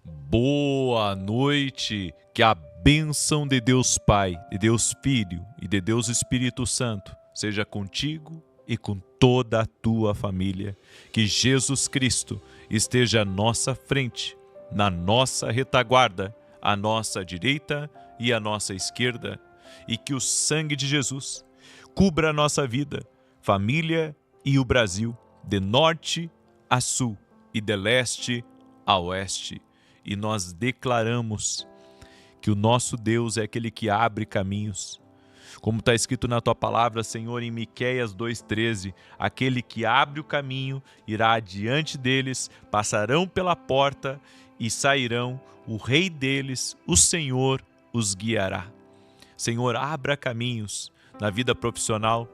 Boa noite, que a bênção de Deus Pai, de Deus Filho e de Deus Espírito Santo seja contigo e com toda a tua família. Que Jesus Cristo esteja à nossa frente, na nossa retaguarda, à nossa direita e à nossa esquerda, e que o sangue de Jesus cubra a nossa vida, família e o Brasil, de norte a sul e de leste a oeste. E nós declaramos que o nosso Deus é aquele que abre caminhos. Como está escrito na tua palavra, Senhor, em Miqueias 2,13, aquele que abre o caminho irá adiante deles, passarão pela porta e sairão, o rei deles, o Senhor, os guiará. Senhor, abra caminhos na vida profissional,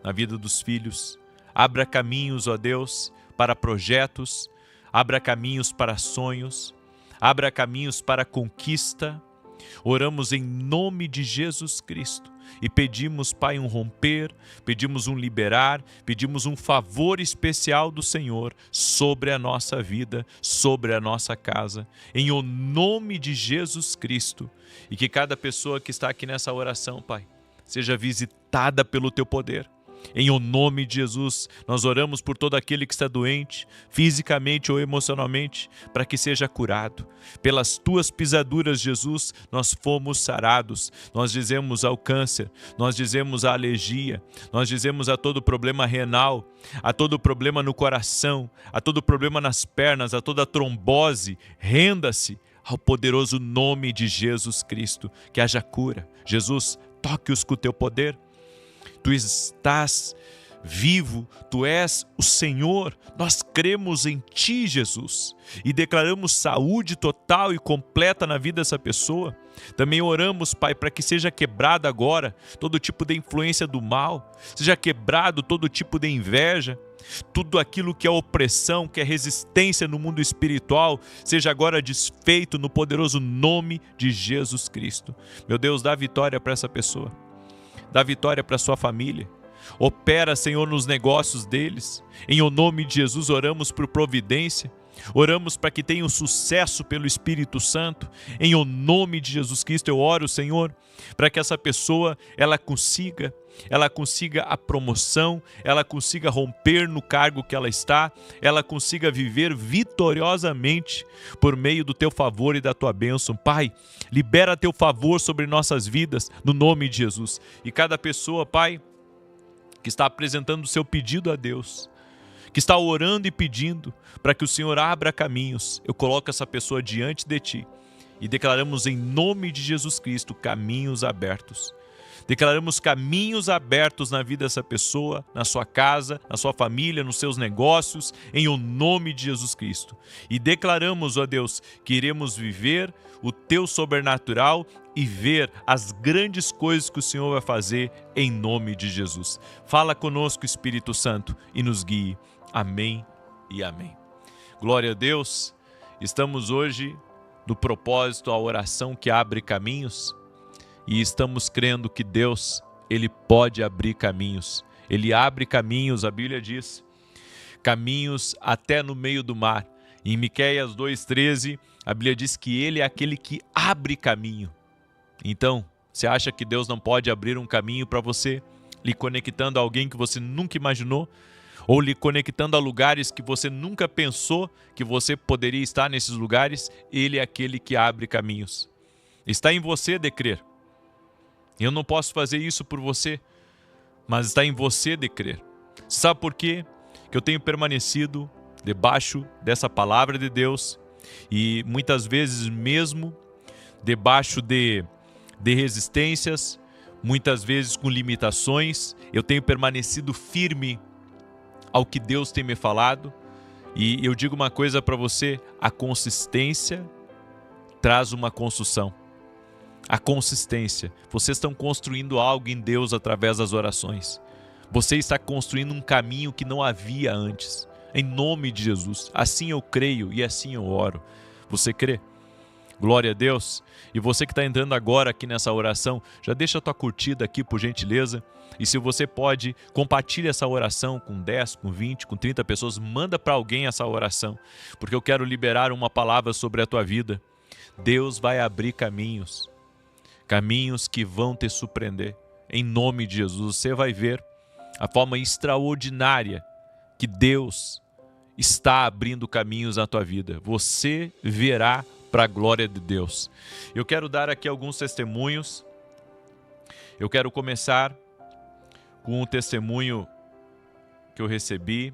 na vida dos filhos. Abra caminhos, ó Deus, para projetos. Abra caminhos para sonhos. Abra caminhos para conquista. Oramos em nome de Jesus Cristo e pedimos, Pai, um romper, pedimos um liberar, pedimos um favor especial do Senhor sobre a nossa vida, sobre a nossa casa, em o nome de Jesus Cristo. E que cada pessoa que está aqui nessa oração, Pai, seja visitada pelo Teu poder. Em o nome de Jesus, nós oramos por todo aquele que está doente, fisicamente ou emocionalmente, para que seja curado. Pelas Tuas pisaduras, Jesus, nós fomos sarados. Nós dizemos ao câncer, nós dizemos à alergia, nós dizemos a todo problema renal, a todo problema no coração, a todo problema nas pernas, a toda trombose, renda-se ao poderoso nome de Jesus Cristo, que haja cura. Jesus, toque-os com o Teu poder. Tu estás vivo, Tu és o Senhor, nós cremos em Ti, Jesus, e declaramos saúde total e completa na vida dessa pessoa. Também oramos, Pai, para que seja quebrado agora todo tipo de influência do mal, seja quebrado todo tipo de inveja, tudo aquilo que é opressão, que é resistência no mundo espiritual, seja agora desfeito no poderoso nome de Jesus Cristo. Meu Deus, dá vitória para essa pessoa. Dá vitória para sua família. Opera, Senhor, nos negócios deles. Em o nome de Jesus oramos por providência. Oramos para que tenham sucesso pelo Espírito Santo. Em o nome de Jesus Cristo eu oro, Senhor, para que essa pessoa ela consiga a promoção, ela consiga romper no cargo que ela está, ela consiga viver vitoriosamente por meio do Teu favor e da Tua bênção. Pai, libera Teu favor sobre nossas vidas, no nome de Jesus. E cada pessoa, Pai, que está apresentando o seu pedido a Deus, que está orando e pedindo para que o Senhor abra caminhos, eu coloco essa pessoa diante de Ti e declaramos em nome de Jesus Cristo caminhos abertos. Declaramos caminhos abertos na vida dessa pessoa, na sua casa, na sua família, nos seus negócios, em o nome de Jesus Cristo. E declaramos, ó Deus, que iremos viver o Teu sobrenatural e ver as grandes coisas que o Senhor vai fazer em nome de Jesus. Fala conosco, Espírito Santo, e nos guie. Amém e amém. Glória a Deus. Estamos hoje no propósito, a oração que abre caminhos. E estamos crendo que Deus, Ele pode abrir caminhos. Ele abre caminhos, a Bíblia diz, caminhos até no meio do mar. Em Miqueias 2,13, a Bíblia diz que Ele é aquele que abre caminho. Então, você acha que Deus não pode abrir um caminho para você, lhe conectando a alguém que você nunca imaginou? Ou lhe conectando a lugares que você nunca pensou que você poderia estar nesses lugares? Ele é aquele que abre caminhos. Está em você de crer. Eu não posso fazer isso por você, mas está em você de crer. Sabe por quê? Que eu tenho permanecido debaixo dessa palavra de Deus e muitas vezes mesmo debaixo de resistências, muitas vezes com limitações, eu tenho permanecido firme ao que Deus tem me falado. E eu digo uma coisa para você, a consistência traz uma construção. A consistência. Vocês estão construindo algo em Deus através das orações. Você está construindo um caminho que não havia antes. Em nome de Jesus. Assim eu creio e assim eu oro. Você crê? Glória a Deus. E você que está entrando agora aqui nessa oração, já deixa a tua curtida aqui, por gentileza. E se você pode, compartilhe essa oração com 10, com 20, com 30 pessoas. Manda para alguém essa oração, porque eu quero liberar uma palavra sobre a tua vida. Deus vai abrir caminhos, caminhos que vão te surpreender. Em nome de Jesus, você vai ver a forma extraordinária que Deus está abrindo caminhos na tua vida. Você verá para a glória de Deus. Eu quero dar aqui alguns testemunhos. Eu quero começar com um testemunho que eu recebi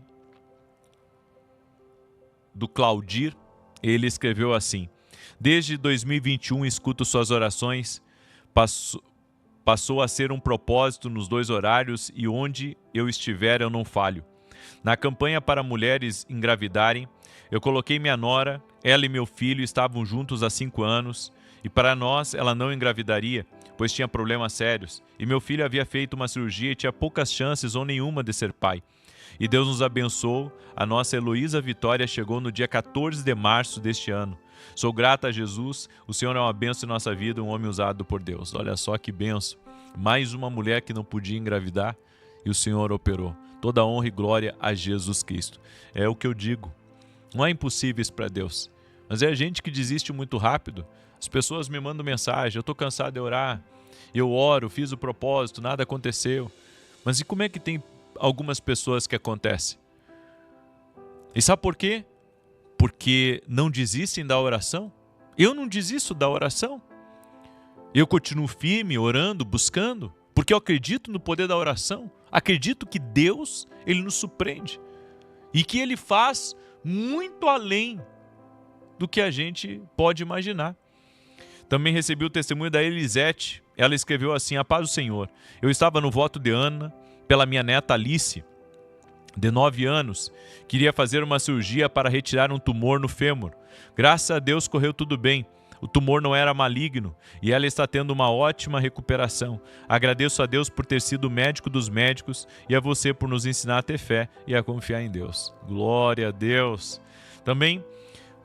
do Claudir. Ele escreveu assim: desde 2021 escuto suas orações, passou a ser um propósito nos 2 horários e onde eu estiver eu não falho. Na campanha para mulheres engravidarem, eu coloquei minha nora, ela e meu filho estavam juntos há 5 anos, e para nós ela não engravidaria, pois tinha problemas sérios, e meu filho havia feito uma cirurgia e tinha poucas chances ou nenhuma de ser pai. E Deus nos abençoou, a nossa Heloísa Vitória chegou no dia 14 de março deste ano. Sou grata a Jesus, o Senhor é uma bênção em nossa vida, um homem usado por Deus. Olha só que bênção, mais uma mulher que não podia engravidar e o Senhor operou. Toda honra e glória a Jesus Cristo. É o que eu digo, não há impossíveis para Deus, mas é a gente que desiste muito rápido. As pessoas me mandam mensagem, eu estou cansado de orar, eu oro, fiz o propósito, nada aconteceu. Mas e como é que tem algumas pessoas que acontece? E sabe por quê? Porque não desistem da oração. Eu não desisto da oração. Eu continuo firme, orando, buscando, porque eu acredito no poder da oração. Acredito que Deus, Ele nos surpreende e que Ele faz muito além do que a gente pode imaginar. Também recebi o testemunho da Elisete. Ela escreveu assim: a paz do Senhor. Eu estava no voto de Ana pela minha neta Alice, de 9 anos. Queria fazer uma cirurgia para retirar um tumor no fêmur. Graças a Deus correu tudo bem. O tumor não era maligno e ela está tendo uma ótima recuperação. Agradeço a Deus por ter sido o médico dos médicos e a você por nos ensinar a ter fé e a confiar em Deus. Glória a Deus. Também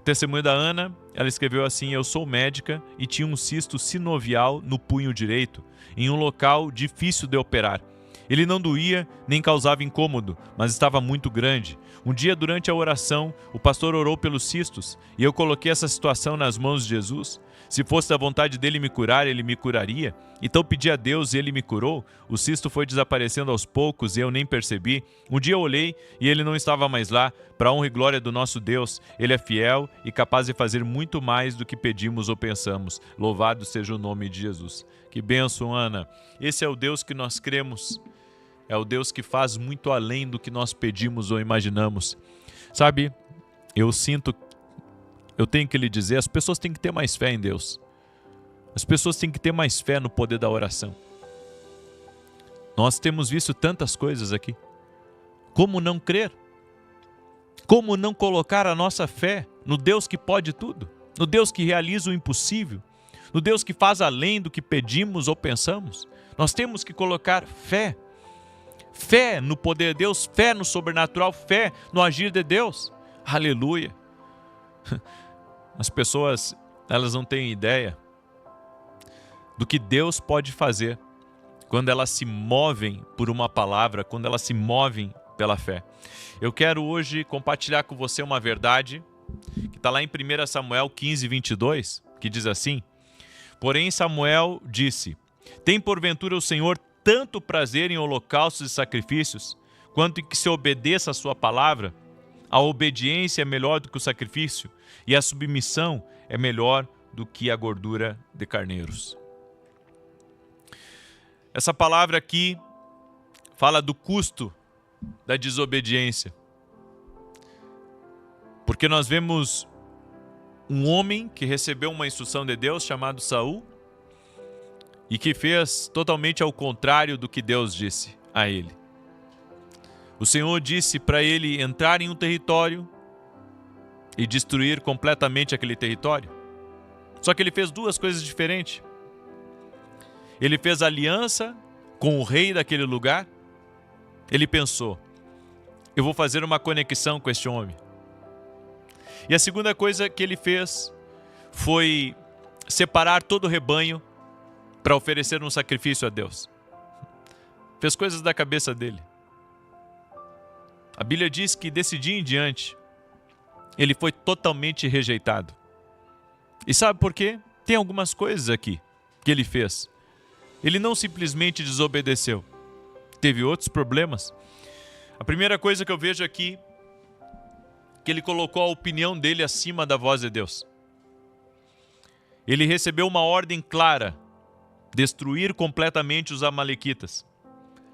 o testemunho da Ana, ela escreveu assim: eu sou médica e tinha um cisto sinovial no punho direito, em um local difícil de operar. Ele não doía nem causava incômodo, mas estava muito grande. Um dia, durante a oração, o pastor orou pelos cistos e eu coloquei essa situação nas mãos de Jesus. Se fosse da vontade dele me curar, ele me curaria. Então pedi a Deus e ele me curou. O cisto foi desaparecendo aos poucos e eu nem percebi. Um dia eu olhei e ele não estava mais lá. Para a honra e glória do nosso Deus, ele é fiel e capaz de fazer muito mais do que pedimos ou pensamos. Louvado seja o nome de Jesus. Que bênção, Ana. Esse é o Deus que nós cremos. É o Deus que faz muito além do que nós pedimos ou imaginamos. Sabe, eu tenho que lhe dizer, as pessoas têm que ter mais fé em Deus. As pessoas têm que ter mais fé no poder da oração. Nós temos visto tantas coisas aqui. Como não crer? Como não colocar a nossa fé no Deus que pode tudo? No Deus que realiza o impossível? No Deus que faz além do que pedimos ou pensamos? Nós temos que colocar fé. Fé no poder de Deus, fé no sobrenatural, fé no agir de Deus. Aleluia. As pessoas, elas não têm ideia do que Deus pode fazer quando elas se movem por uma palavra, quando elas se movem pela fé. Eu quero hoje compartilhar com você uma verdade que está lá em 1 Samuel 15, 22, que diz assim: porém Samuel disse: tem porventura o Senhor tanto prazer em holocaustos e sacrifícios, quanto em que se obedeça a sua palavra? A obediência é melhor do que o sacrifício, e a submissão é melhor do que a gordura de carneiros. Essa palavra aqui fala do custo da desobediência. Porque nós vemos um homem que recebeu uma instrução de Deus chamado Saul, e que fez totalmente ao contrário do que Deus disse a ele. O Senhor disse para ele entrar em um território e destruir completamente aquele território. Só que ele fez duas coisas diferentes. Ele fez aliança com o rei daquele lugar. Ele pensou: eu vou fazer uma conexão com este homem. E a segunda coisa que ele fez foi separar todo o rebanho para oferecer um sacrifício a Deus. Fez coisas da cabeça dele. A Bíblia diz que desse dia em diante, ele foi totalmente rejeitado. E sabe por quê? Tem algumas coisas aqui que ele fez. Ele não simplesmente desobedeceu. Teve outros problemas. A primeira coisa que eu vejo aqui, que ele colocou a opinião dele acima da voz de Deus. Ele recebeu uma ordem clara, destruir completamente os amalequitas.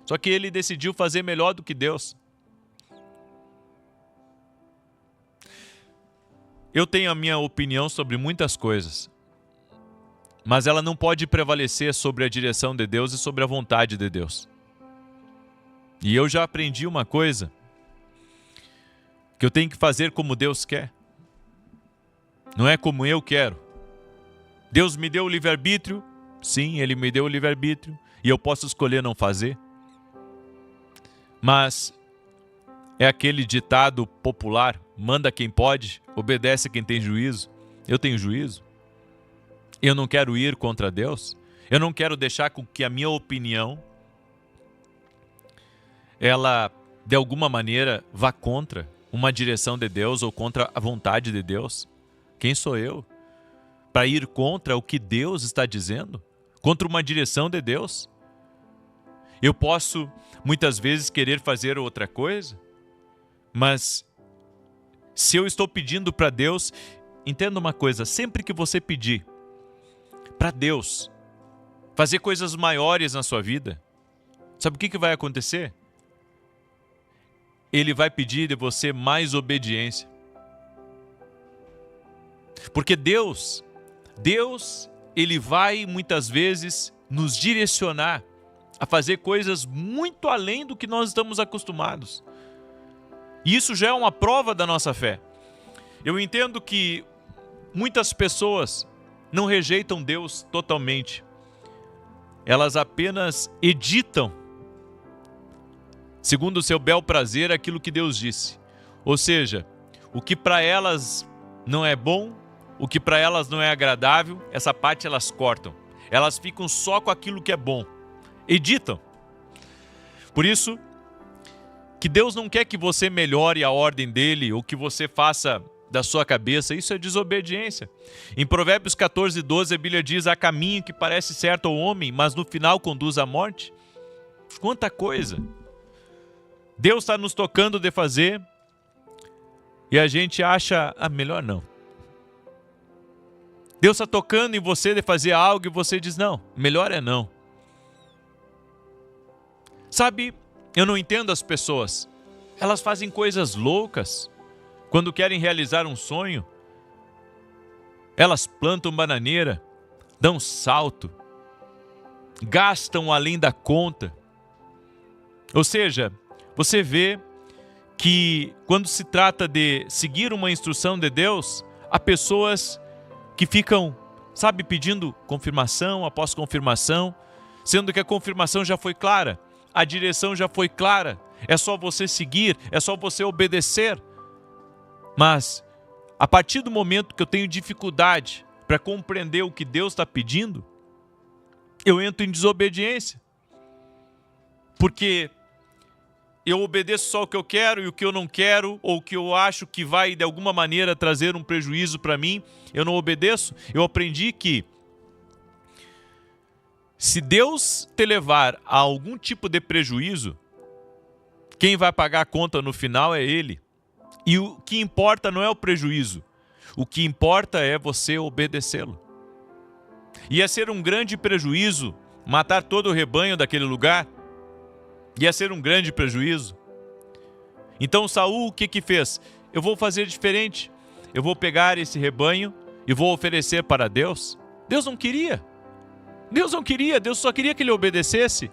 Só que ele decidiu fazer melhor do que Deus. Eu tenho a minha opinião sobre muitas coisas, mas ela não pode prevalecer sobre a direção de Deus e sobre a vontade de Deus. E eu já aprendi uma coisa, que eu tenho que fazer como Deus quer. Não é como eu quero. Deus me deu o livre-arbítrio, sim, Ele me deu o livre-arbítrio, e eu posso escolher não fazer. Mas é aquele ditado popular, manda quem pode, obedece quem tem juízo. Eu tenho juízo. Eu não quero ir contra Deus. Eu não quero deixar com que a minha opinião, ela, de alguma maneira, vá contra uma direção de Deus ou contra a vontade de Deus. Quem sou eu para ir contra o que Deus está dizendo? Contra uma direção de Deus? Eu posso, muitas vezes, querer fazer outra coisa, mas se eu estou pedindo para Deus, entenda uma coisa, sempre que você pedir para Deus fazer coisas maiores na sua vida, sabe o que vai acontecer? Ele vai pedir de você mais obediência. Porque Deus, Ele vai muitas vezes nos direcionar a fazer coisas muito além do que nós estamos acostumados. E isso já é uma prova da nossa fé. Eu entendo que muitas pessoas não rejeitam Deus totalmente. Elas apenas editam, segundo o seu bel prazer, aquilo que Deus disse. Ou seja, o que para elas não é bom, o que para elas não é agradável, essa parte elas cortam. Elas ficam só com aquilo que é bom. Editam. Por isso, que Deus não quer que você melhore a ordem dele ou que você faça da sua cabeça. Isso é desobediência. Em Provérbios 14:12, a Bíblia diz: há caminho que parece certo ao homem, mas no final conduz à morte. Quanta coisa Deus está nos tocando de fazer e a gente acha, melhor não. Deus está tocando em você de fazer algo e você diz, não, melhor é não. Sabe, eu não entendo as pessoas. Elas fazem coisas loucas. Quando querem realizar um sonho, elas plantam bananeira, dão salto, gastam além da conta. Ou seja, você vê que quando se trata de seguir uma instrução de Deus, há pessoas que ficam, pedindo confirmação após confirmação, sendo que a confirmação já foi clara. A direção já foi clara, é só você seguir, é só você obedecer. Mas, a partir do momento que eu tenho dificuldade para compreender o que Deus está pedindo, eu entro em desobediência. Porque eu obedeço só o que eu quero e o que eu não quero, ou o que eu acho que vai de alguma maneira trazer um prejuízo para mim, eu não obedeço. Eu aprendi que se Deus te levar a algum tipo de prejuízo, quem vai pagar a conta no final é Ele. E o que importa não é o prejuízo. O que importa é você obedecê-lo. Ia ser um grande prejuízo matar todo o rebanho daquele lugar. Ia ser um grande prejuízo. Então Saul o que fez? Eu vou fazer diferente. Eu vou pegar esse rebanho e vou oferecer para Deus. Deus não queria. Deus não queria, Deus só queria que ele obedecesse.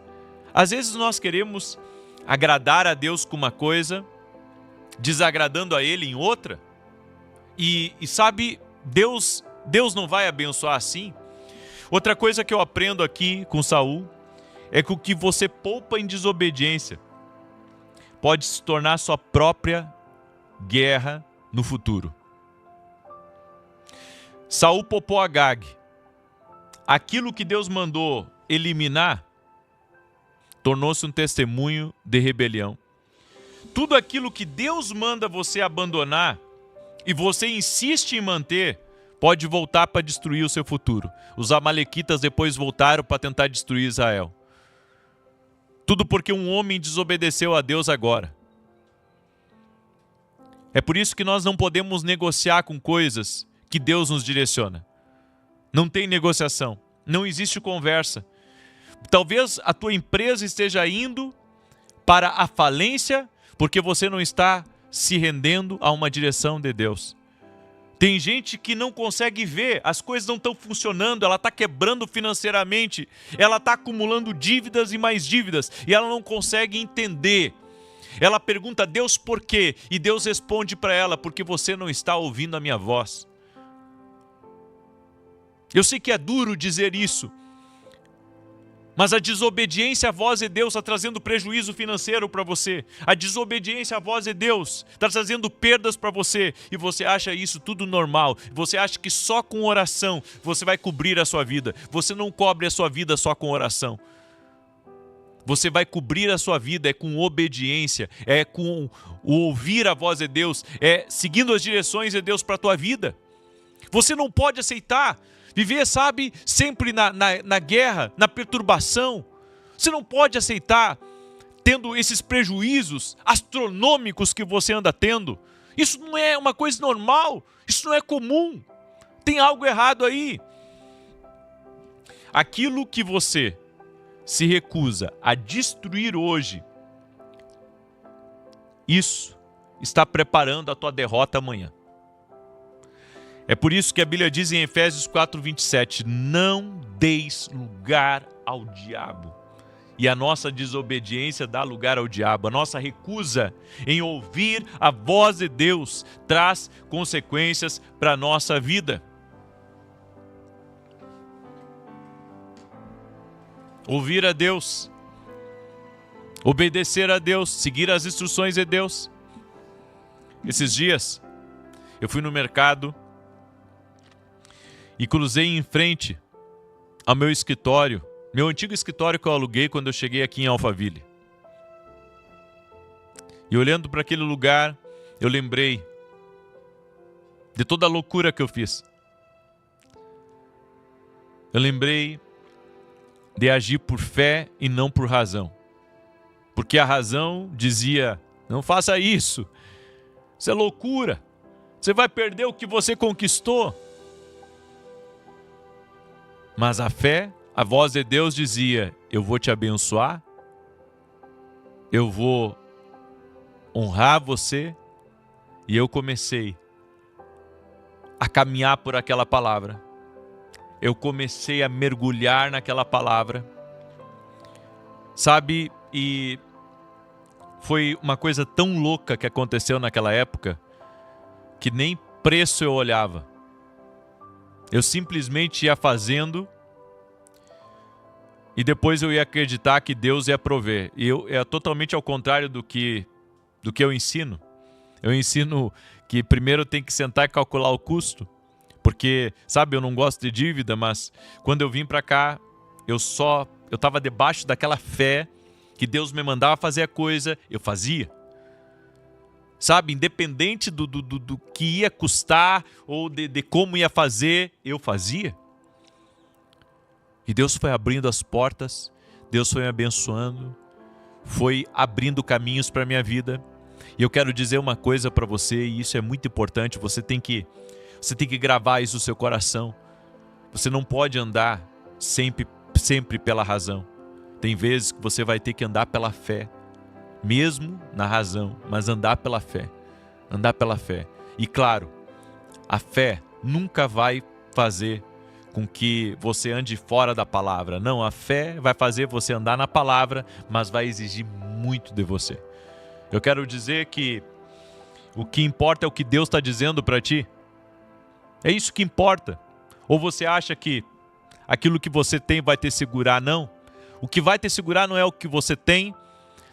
Às vezes nós queremos agradar a Deus com uma coisa, desagradando a Ele em outra. E sabe, Deus não vai abençoar assim. Outra coisa que eu aprendo aqui com Saul é que o que você poupa em desobediência pode se tornar sua própria guerra no futuro. Saul poupou Agag, aquilo que Deus mandou eliminar tornou-se um testemunho de rebelião. Tudo aquilo que Deus manda você abandonar e você insiste em manter, pode voltar para destruir o seu futuro. Os amalequitas depois voltaram para tentar destruir Israel. Tudo porque um homem desobedeceu a Deus agora. É por isso que nós não podemos negociar com coisas que Deus nos direciona. Não tem negociação, não existe conversa. Talvez a tua empresa esteja indo para a falência porque você não está se rendendo a uma direção de Deus. Tem gente que não consegue ver, as coisas não estão funcionando, ela está quebrando financeiramente, ela está acumulando dívidas e mais dívidas, e ela não consegue entender. Ela pergunta a Deus por quê, e Deus responde para ela, porque você não está ouvindo a minha voz. Eu sei que é duro dizer isso, mas a desobediência à voz de Deus está trazendo prejuízo financeiro para você. A desobediência à voz de Deus está trazendo perdas para você. E você acha isso tudo normal. Você acha que só com oração você vai cobrir a sua vida. Você não cobre a sua vida só com oração. Você vai cobrir a sua vida com obediência, com o ouvir a voz de Deus, seguindo as direções de Deus para a tua vida. Você não pode aceitar viver, sabe, sempre na guerra, na perturbação. Você não pode aceitar tendo esses prejuízos astronômicos que você anda tendo. Isso não é uma coisa normal, isso não é comum. Tem algo errado aí. Aquilo que você se recusa a destruir hoje, isso está preparando a tua derrota amanhã. É por isso que a Bíblia diz em Efésios 4:27, não deis lugar ao diabo. E a nossa desobediência dá lugar ao diabo. A nossa recusa em ouvir a voz de Deus traz consequências para a nossa vida. Ouvir a Deus, obedecer a Deus, seguir as instruções de Deus. Esses dias, eu fui no mercado e cruzei em frente ao meu escritório, meu antigo escritório que eu aluguei quando eu cheguei aqui em Alphaville. E olhando para aquele lugar, eu lembrei de toda a loucura que eu fiz. Eu lembrei de agir por fé e não por razão. Porque a razão dizia, não faça isso, isso é loucura, você vai perder o que você conquistou. Mas a fé, a voz de Deus dizia, eu vou te abençoar, eu vou honrar você, e eu comecei a caminhar por aquela palavra. Eu comecei a mergulhar naquela palavra, sabe, e foi uma coisa tão louca que aconteceu naquela época, que nem preço eu olhava. Eu simplesmente ia fazendo, e depois eu ia acreditar que Deus ia prover. E é totalmente ao contrário do que eu ensino. Eu ensino que primeiro tem que sentar e calcular o custo, porque, sabe, eu não gosto de dívida, mas quando eu vim para cá, eu estava debaixo daquela fé que Deus me mandava fazer a coisa, eu fazia. Sabe, independente do que ia custar ou de como ia fazer, eu fazia. E Deus foi abrindo as portas, Deus foi me abençoando, foi abrindo caminhos para a minha vida. E eu quero dizer uma coisa para você, e isso é muito importante, você tem que gravar isso no seu coração. Você não pode andar sempre pela razão. Tem vezes que você vai ter que andar pela fé, mesmo na razão, mas andar pela fé. Andar pela fé. E claro, a fé nunca vai fazer com que você ande fora da palavra. Não, a fé vai fazer você andar na palavra, mas vai exigir muito de você. Eu quero dizer que o que importa é o que Deus está dizendo para ti. É isso que importa. Ou você acha que aquilo que você tem vai te segurar? Não. O que vai te segurar não é o que você tem,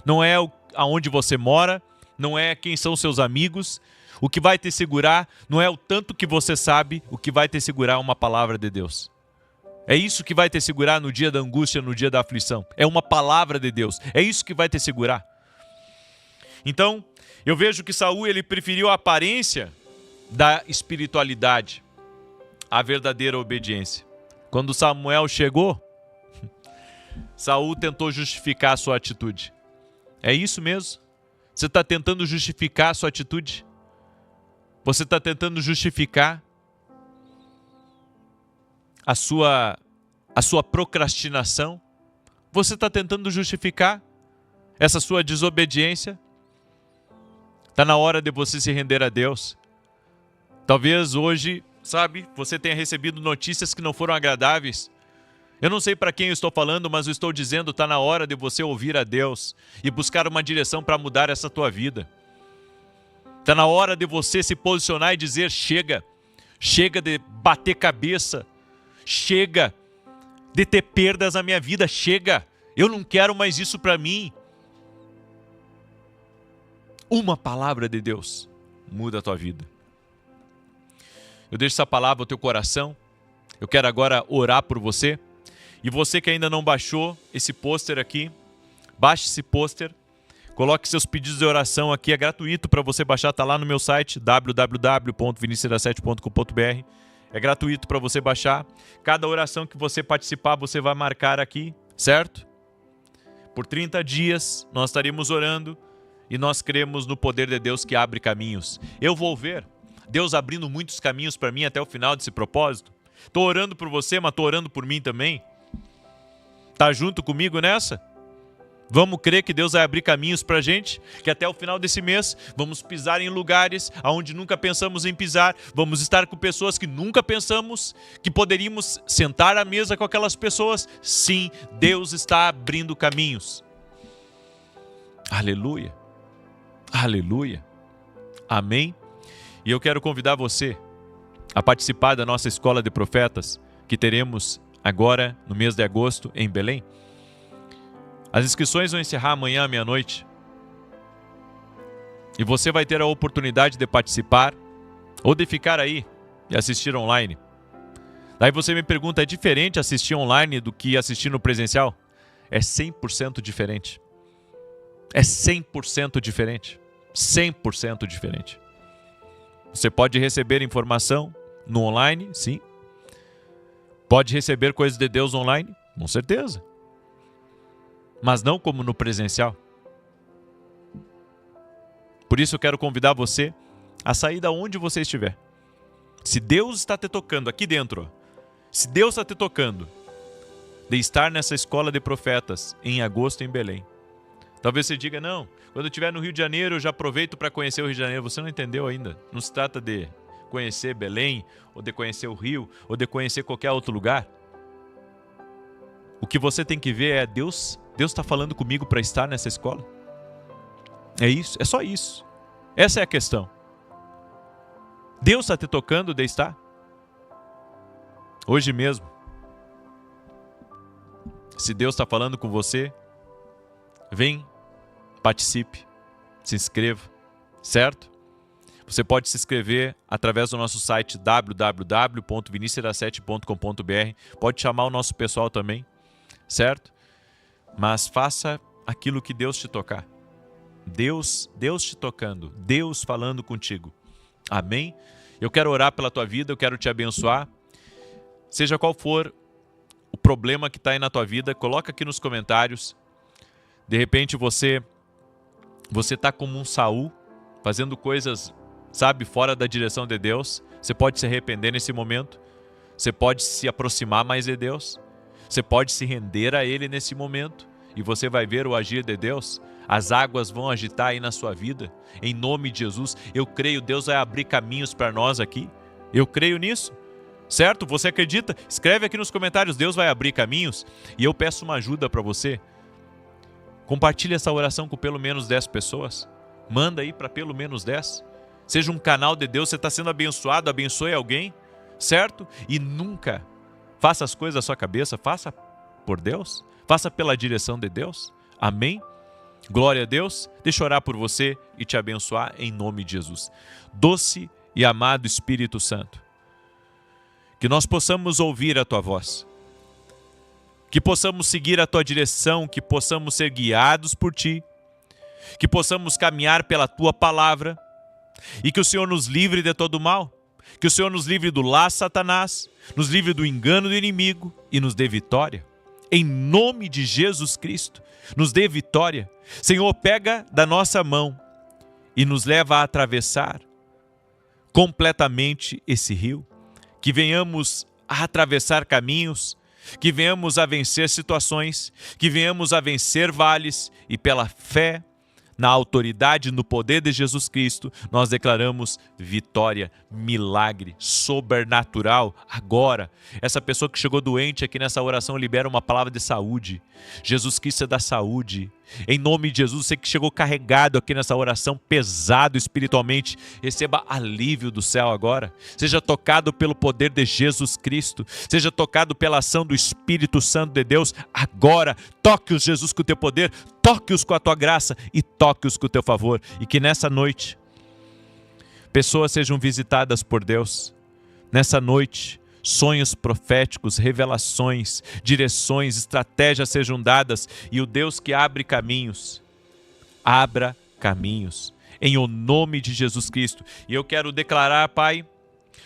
não é aonde você mora, não é quem são seus amigos. O que vai te segurar não é o tanto que você sabe, o que vai te segurar é uma palavra de Deus. É isso que vai te segurar no dia da angústia, no dia da aflição. É uma palavra de Deus. É isso que vai te segurar. Então, eu vejo que Saul ele preferiu a aparência da espiritualidade à verdadeira obediência. Quando Samuel chegou, Saul tentou justificar a sua atitude. É isso mesmo? Você está tentando justificar a sua atitude? Você está tentando justificar a sua procrastinação? Você está tentando justificar essa sua desobediência? Está na hora de você se render a Deus. Talvez hoje, você tenha recebido notícias que não foram agradáveis. Eu não sei para quem eu estou falando, mas eu estou dizendo, está na hora de você ouvir a Deus e buscar uma direção para mudar essa tua vida. Está na hora de você se posicionar e dizer, chega. Chega de bater cabeça. Chega de ter perdas na minha vida. Chega. Eu não quero mais isso para mim. Uma palavra de Deus muda a tua vida. Eu deixo essa palavra no teu coração. Eu quero agora orar por você. E você que ainda não baixou esse pôster aqui, baixe esse pôster. Coloque seus pedidos de oração aqui. É gratuito para você baixar. Está lá no meu site, www.vinicius7.com.br. É gratuito para você baixar. Cada oração que você participar, você vai marcar aqui, certo? Por 30 dias nós estaremos orando e nós cremos no poder de Deus que abre caminhos. Eu vou ver Deus abrindo muitos caminhos para mim até o final desse propósito. Estou orando por você, mas estou orando por mim também. Está junto comigo nessa? Vamos crer que Deus vai abrir caminhos para a gente, que até o final desse mês vamos pisar em lugares onde nunca pensamos em pisar, vamos estar com pessoas que nunca pensamos que poderíamos sentar à mesa com aquelas pessoas. Sim, Deus está abrindo caminhos. Aleluia, aleluia, amém. E eu quero convidar você a participar da nossa escola de profetas que teremos agora no mês de agosto em Belém. As inscrições vão encerrar amanhã à meia-noite. E você vai ter a oportunidade de participar ou de ficar aí e assistir online. Daí você me pergunta, é diferente assistir online do que assistir no presencial? É 100% diferente. É 100% diferente. 100% diferente. Você pode receber informação no online, sim. Pode receber coisas de Deus online, com certeza. Mas não como no presencial. Por isso eu quero convidar você a sair da onde você estiver. Se Deus está te tocando aqui dentro, se Deus está te tocando de estar nessa escola de profetas em agosto em Belém. Talvez você diga, não, quando eu estiver no Rio de Janeiro eu já aproveito para conhecer o Rio de Janeiro. Você não entendeu ainda. Não se trata de conhecer Belém, ou de conhecer o Rio, ou de conhecer qualquer outro lugar. O que você tem que ver é Deus está falando comigo para estar nessa escola. É isso, é só isso. Essa é a questão. Deus está te tocando de estar? Hoje mesmo. Se Deus está falando com você, vem, participe, se inscreva, certo? Você pode se inscrever através do nosso site www.vinicius7.com.br. Pode chamar o nosso pessoal também, certo? Mas faça aquilo que Deus te tocar. Deus te tocando, Deus falando contigo. Amém? Eu quero orar pela tua vida, eu quero te abençoar. Seja qual for o problema que está aí na tua vida, coloca aqui nos comentários. De repente você está como um Saul, fazendo coisas, fora da direção de Deus. Você pode se arrepender nesse momento. Você pode se aproximar mais de Deus. Você pode se render a Ele nesse momento. E você vai ver o agir de Deus. As águas vão agitar aí na sua vida. Em nome de Jesus, eu creio, Deus vai abrir caminhos para nós aqui. Eu creio nisso. Certo? Você acredita? Escreve aqui nos comentários, Deus vai abrir caminhos. E eu peço uma ajuda para você. Compartilhe essa oração com pelo menos 10 pessoas. Manda aí para pelo menos 10. Seja um canal de Deus, você está sendo abençoado, abençoe alguém. Certo? E nunca faça as coisas da sua cabeça, faça por Deus. Faça pela direção de Deus. Amém? Glória a Deus. Deixa eu orar por você e te abençoar em nome de Jesus. Doce e amado Espírito Santo, que nós possamos ouvir a Tua voz. que possamos seguir a Tua direção, que possamos ser guiados por Ti, que possamos caminhar pela Tua palavra e que o Senhor nos livre de todo mal, que o Senhor nos livre do laço de Satanás, nos livre do engano do inimigo e nos dê vitória. Em nome de Jesus Cristo, nos dê vitória. Senhor, pega da nossa mão e nos leva a atravessar completamente esse rio, que venhamos a atravessar caminhos, que venhamos a vencer situações, que venhamos a vencer vales e pela fé, na autoridade, no poder de Jesus Cristo, nós declaramos vitória, milagre, sobrenatural. Agora, essa pessoa que chegou doente aqui nessa oração libera uma palavra de saúde. Jesus Cristo é da saúde. Em nome de Jesus, você que chegou carregado aqui nessa oração, pesado espiritualmente, receba alívio do céu agora. Seja tocado pelo poder de Jesus Cristo. Seja tocado pela ação do Espírito Santo de Deus agora. Toque-os, Jesus, com o teu poder. Toque-os com a tua graça e toque-os com o teu favor. E que nessa noite, pessoas sejam visitadas por Deus. Nessa noite, sonhos proféticos, revelações, direções, estratégias sejam dadas e o Deus que abre caminhos, abra caminhos, em o nome de Jesus Cristo. E eu quero declarar, Pai,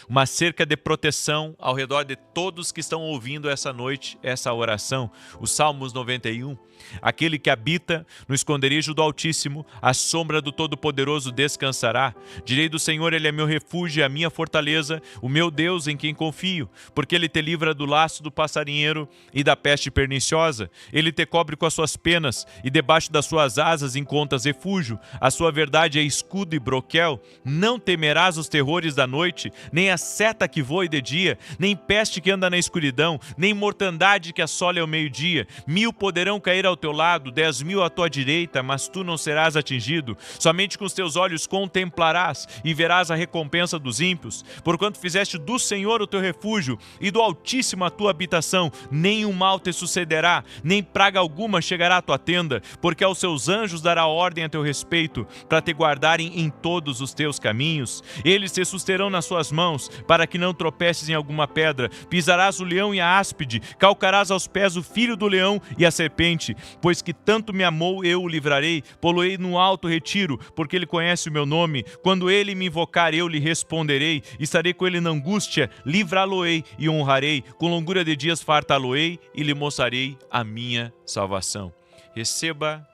uma cerca de proteção ao redor de todos que estão ouvindo essa noite, essa oração. O Salmos 91, aquele que habita no esconderijo do Altíssimo, à sombra do Todo-Poderoso descansará. Direi do Senhor, Ele é meu refúgio e a minha fortaleza, o meu Deus em quem confio, porque Ele te livra do laço do passarinheiro e da peste perniciosa. Ele te cobre com as suas penas e debaixo das suas asas encontras refúgio. A sua verdade é escudo e broquel. Não temerás os terrores da noite, nem a seta que voe de dia, nem peste que anda na escuridão, nem mortandade que assole ao meio-dia. 1000 poderão cair ao teu lado, 10.000 à tua direita, mas tu não serás atingido. Somente com os teus olhos contemplarás e verás a recompensa dos ímpios. Porquanto fizeste do Senhor o teu refúgio e do Altíssimo a tua habitação, nenhum mal te sucederá, nem praga alguma chegará à tua tenda, porque aos seus anjos dará ordem a teu respeito, para te guardarem em todos os teus caminhos. Eles te susterão nas suas mãos, para que não tropeces em alguma pedra. Pisarás o leão e a áspide, calcarás aos pés o filho do leão e a serpente. Pois que tanto me amou, eu o livrarei, pô-lo-ei no alto retiro, porque ele conhece o meu nome. Quando ele me invocar, eu lhe responderei. Estarei com ele na angústia, livrá-lo-ei e honrarei. Com longura de dias fartá-lo-ei e lhe mostrarei a minha salvação. Receba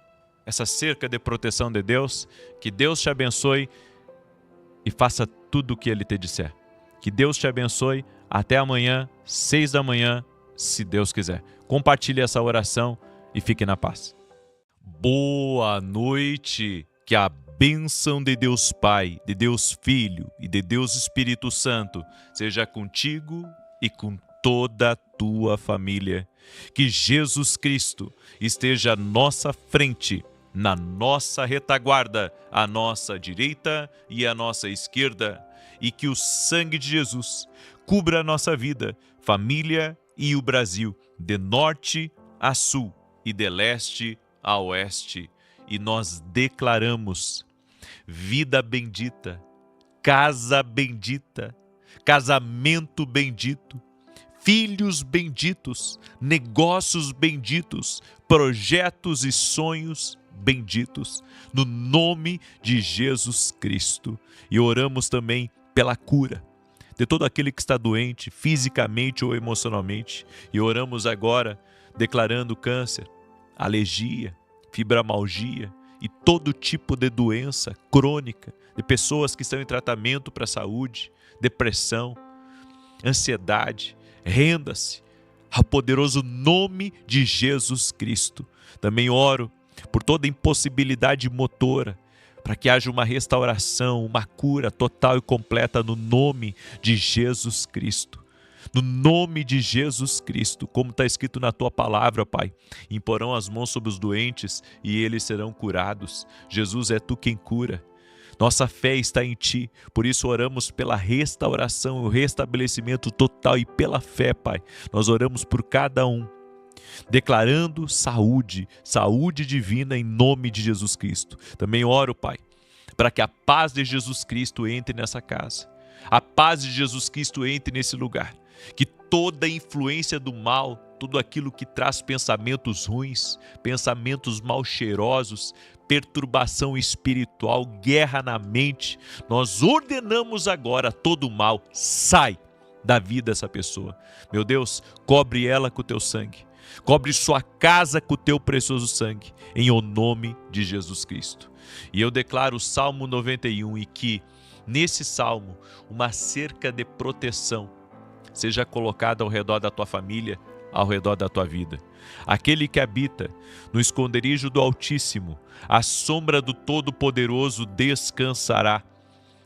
essa cerca de proteção de Deus, que Deus te abençoe e faça tudo o que Ele te disser. Que Deus te abençoe. Até amanhã, 6 da manhã, se Deus quiser. Compartilhe essa oração e fique na paz. Boa noite. Que a bênção de Deus Pai, de Deus Filho e de Deus Espírito Santo seja contigo e com toda a tua família. Que Jesus Cristo esteja à nossa frente, na nossa retaguarda, à nossa direita e à nossa esquerda. E que o sangue de Jesus cubra a nossa vida, família e o Brasil, de norte a sul e de leste a oeste. E nós declaramos vida bendita, casa bendita, casamento bendito, filhos benditos, negócios benditos, projetos e sonhos benditos, no nome de Jesus Cristo. E oramos também pela cura de todo aquele que está doente, fisicamente ou emocionalmente. E oramos agora declarando câncer, alergia, fibromialgia e todo tipo de doença crônica, de pessoas que estão em tratamento para a saúde, depressão, ansiedade. Renda-se ao poderoso nome de Jesus Cristo. Também oro por toda impossibilidade motora, para que haja uma restauração, uma cura total e completa no nome de Jesus Cristo. No nome de Jesus Cristo, como está escrito na tua palavra, Pai, imporão as mãos sobre os doentes e eles serão curados. Jesus, é tu quem cura. Nossa fé está em Ti, por isso oramos pela restauração, o restabelecimento total e pela fé, Pai. Nós oramos por cada um, declarando saúde, saúde divina em nome de Jesus Cristo. Também oro, Pai, para que a paz de Jesus Cristo entre nessa casa, a paz de Jesus Cristo entre nesse lugar, que toda influência do mal, tudo aquilo que traz pensamentos ruins, pensamentos mal cheirosos, perturbação espiritual, guerra na mente. Nós ordenamos agora todo o mal, sai da vida dessa pessoa. Meu Deus, cobre ela com o teu sangue. Cobre sua casa com o teu precioso sangue, em o nome de Jesus Cristo. E eu declaro o Salmo 91 e que, nesse salmo, uma cerca de proteção seja colocada ao redor da tua família, ao redor da tua vida. Aquele que habita no esconderijo do Altíssimo, à sombra do Todo-Poderoso descansará.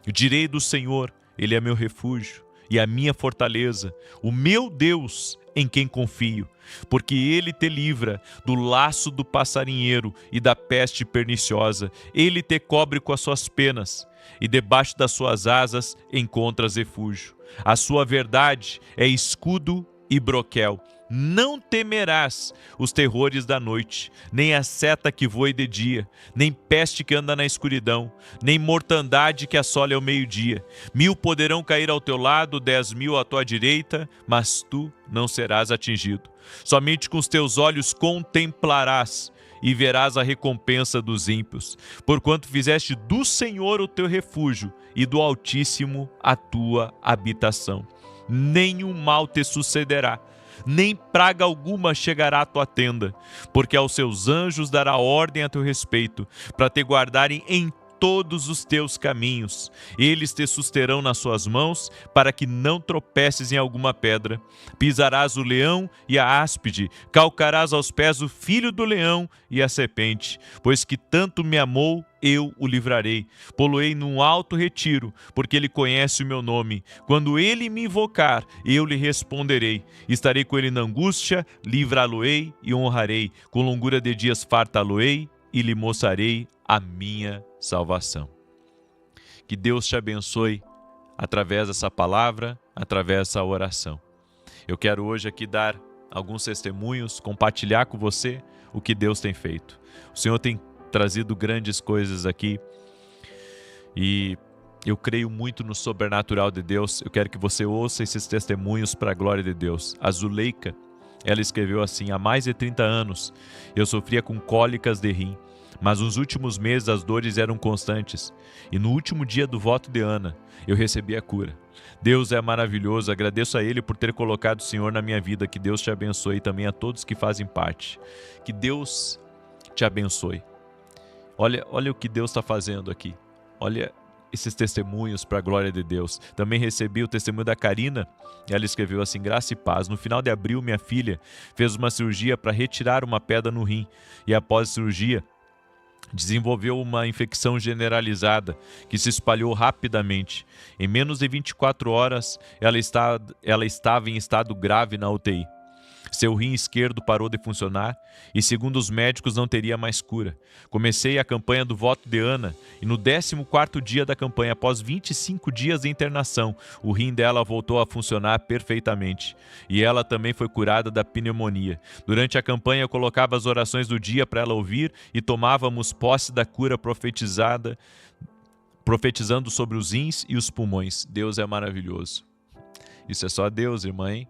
Eu direi do Senhor, Ele é meu refúgio e a minha fortaleza, o meu Deus em quem confio, porque Ele te livra do laço do passarinheiro e da peste perniciosa. Ele te cobre com as suas penas e debaixo das suas asas encontras refúgio. A sua verdade é escudo e broquel. Não temerás os terrores da noite, nem a seta que voe de dia, nem peste que anda na escuridão, nem mortandade que assole ao meio-dia. 1000 poderão cair ao teu lado, 10.000 à tua direita, mas tu não serás atingido. Somente com os teus olhos contemplarás e verás a recompensa dos ímpios, porquanto fizeste do Senhor o teu refúgio e do Altíssimo a tua habitação. Nenhum mal te sucederá, nem praga alguma chegará à tua tenda, porque aos seus anjos dará ordem a teu respeito, para te guardarem em todos os teus caminhos. Eles te susterão nas suas mãos, para que não tropeces em alguma pedra. Pisarás o leão e a áspide, calcarás aos pés o filho do leão e a serpente. Pois que tanto me amou, eu o livrarei. Pô-lo-ei num alto retiro, porque ele conhece o meu nome. Quando ele me invocar, eu lhe responderei. Estarei com ele na angústia, livrá-lo-ei e honrarei. Com longura de dias fartá-lo-ei e lhe mostrarei a minha salvação. Que Deus te abençoe através dessa palavra, através dessa oração. Eu quero hoje aqui dar alguns testemunhos, compartilhar com você o que Deus tem feito. O Senhor tem trazido grandes coisas aqui e eu creio muito no sobrenatural de Deus. Eu quero que você ouça esses testemunhos para a glória de Deus. A Zuleika, ela escreveu assim: há mais de 30 anos eu sofria com cólicas de rim, mas nos últimos meses as dores eram constantes. E no último dia do voto de Ana, eu recebi a cura. Deus é maravilhoso, agradeço a Ele por ter colocado o Senhor na minha vida. Que Deus te abençoe e também a todos que fazem parte. Que Deus te abençoe. Olha o que Deus está fazendo aqui. Olha esses testemunhos para a glória de Deus. Também recebi o testemunho da Karina. Ela escreveu assim: graça e paz. No final de abril, minha filha fez uma cirurgia para retirar uma pedra no rim. E após a cirurgia, desenvolveu uma infecção generalizada que se espalhou rapidamente. Em menos de 24 horas, ela estava em estado grave na UTI. Seu rim esquerdo parou de funcionar e, segundo os médicos, não teria mais cura. Comecei a campanha do voto de Ana e no 14º dia da campanha, após 25 dias de internação, o rim dela voltou a funcionar perfeitamente. E ela também foi curada da pneumonia. Durante a campanha, eu colocava as orações do dia para ela ouvir e tomávamos posse da cura profetizando sobre os rins e os pulmões. Deus é maravilhoso. Isso é só Deus, irmã, hein?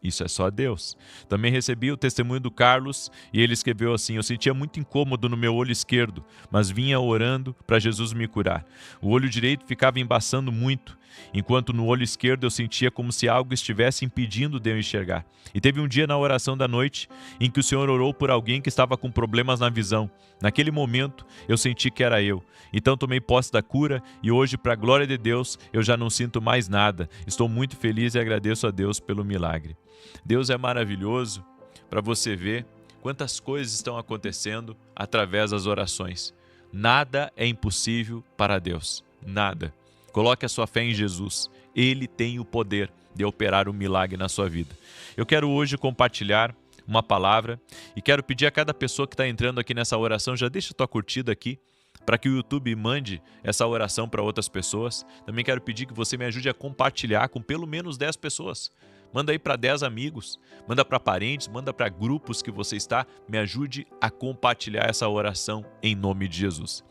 Isso é só Deus. Também recebi o testemunho do Carlos e ele escreveu assim: eu sentia muito incômodo no meu olho esquerdo, mas vinha orando para Jesus me curar. O olho direito ficava embaçando muito, enquanto no olho esquerdo eu sentia como se algo estivesse impedindo de eu enxergar. E teve um dia na oração da noite em que o Senhor orou por alguém que estava com problemas na visão. Naquele momento eu senti que era eu. Então tomei posse da cura e hoje, para a glória de Deus, eu já não sinto mais nada. Estou muito feliz e agradeço a Deus pelo milagre. Deus é maravilhoso para você ver quantas coisas estão acontecendo através das orações. Nada é impossível para Deus. Nada. Coloque a sua fé em Jesus. Ele tem o poder de operar um milagre na sua vida. Eu quero hoje compartilhar uma palavra e quero pedir a cada pessoa que está entrando aqui nessa oração, já deixa a tua curtida aqui, para que o YouTube mande essa oração para outras pessoas. Também quero pedir que você me ajude a compartilhar com pelo menos 10 pessoas. Manda aí para 10 amigos, manda para parentes, manda para grupos que você está. Me ajude a compartilhar essa oração em nome de Jesus.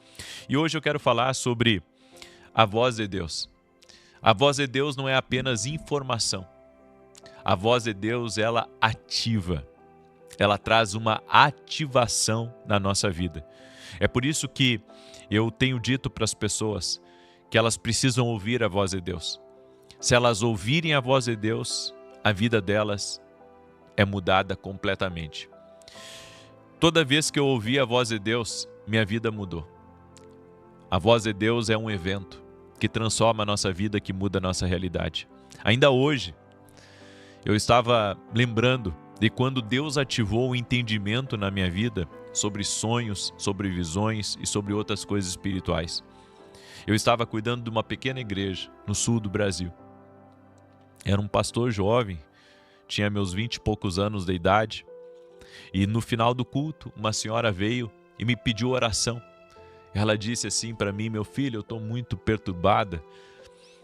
E hoje eu quero falar sobre a voz de Deus. A voz de Deus não é apenas informação. A voz de Deus, ela ativa. Ela traz uma ativação na nossa vida. É por isso que eu tenho dito para as pessoas que elas precisam ouvir a voz de Deus. Se elas ouvirem a voz de Deus, a vida delas é mudada completamente. Toda vez que eu ouvi a voz de Deus, minha vida mudou. A voz de Deus é um evento que transforma a nossa vida, que muda a nossa realidade. Ainda hoje, eu estava lembrando de quando Deus ativou o entendimento na minha vida sobre sonhos, sobre visões e sobre outras coisas espirituais. Eu estava cuidando de uma pequena igreja no sul do Brasil. Era um pastor jovem, tinha meus 20 e poucos anos de idade, e no final do culto, uma senhora veio e me pediu oração. Ela disse assim para mim: meu filho, eu estou muito perturbada,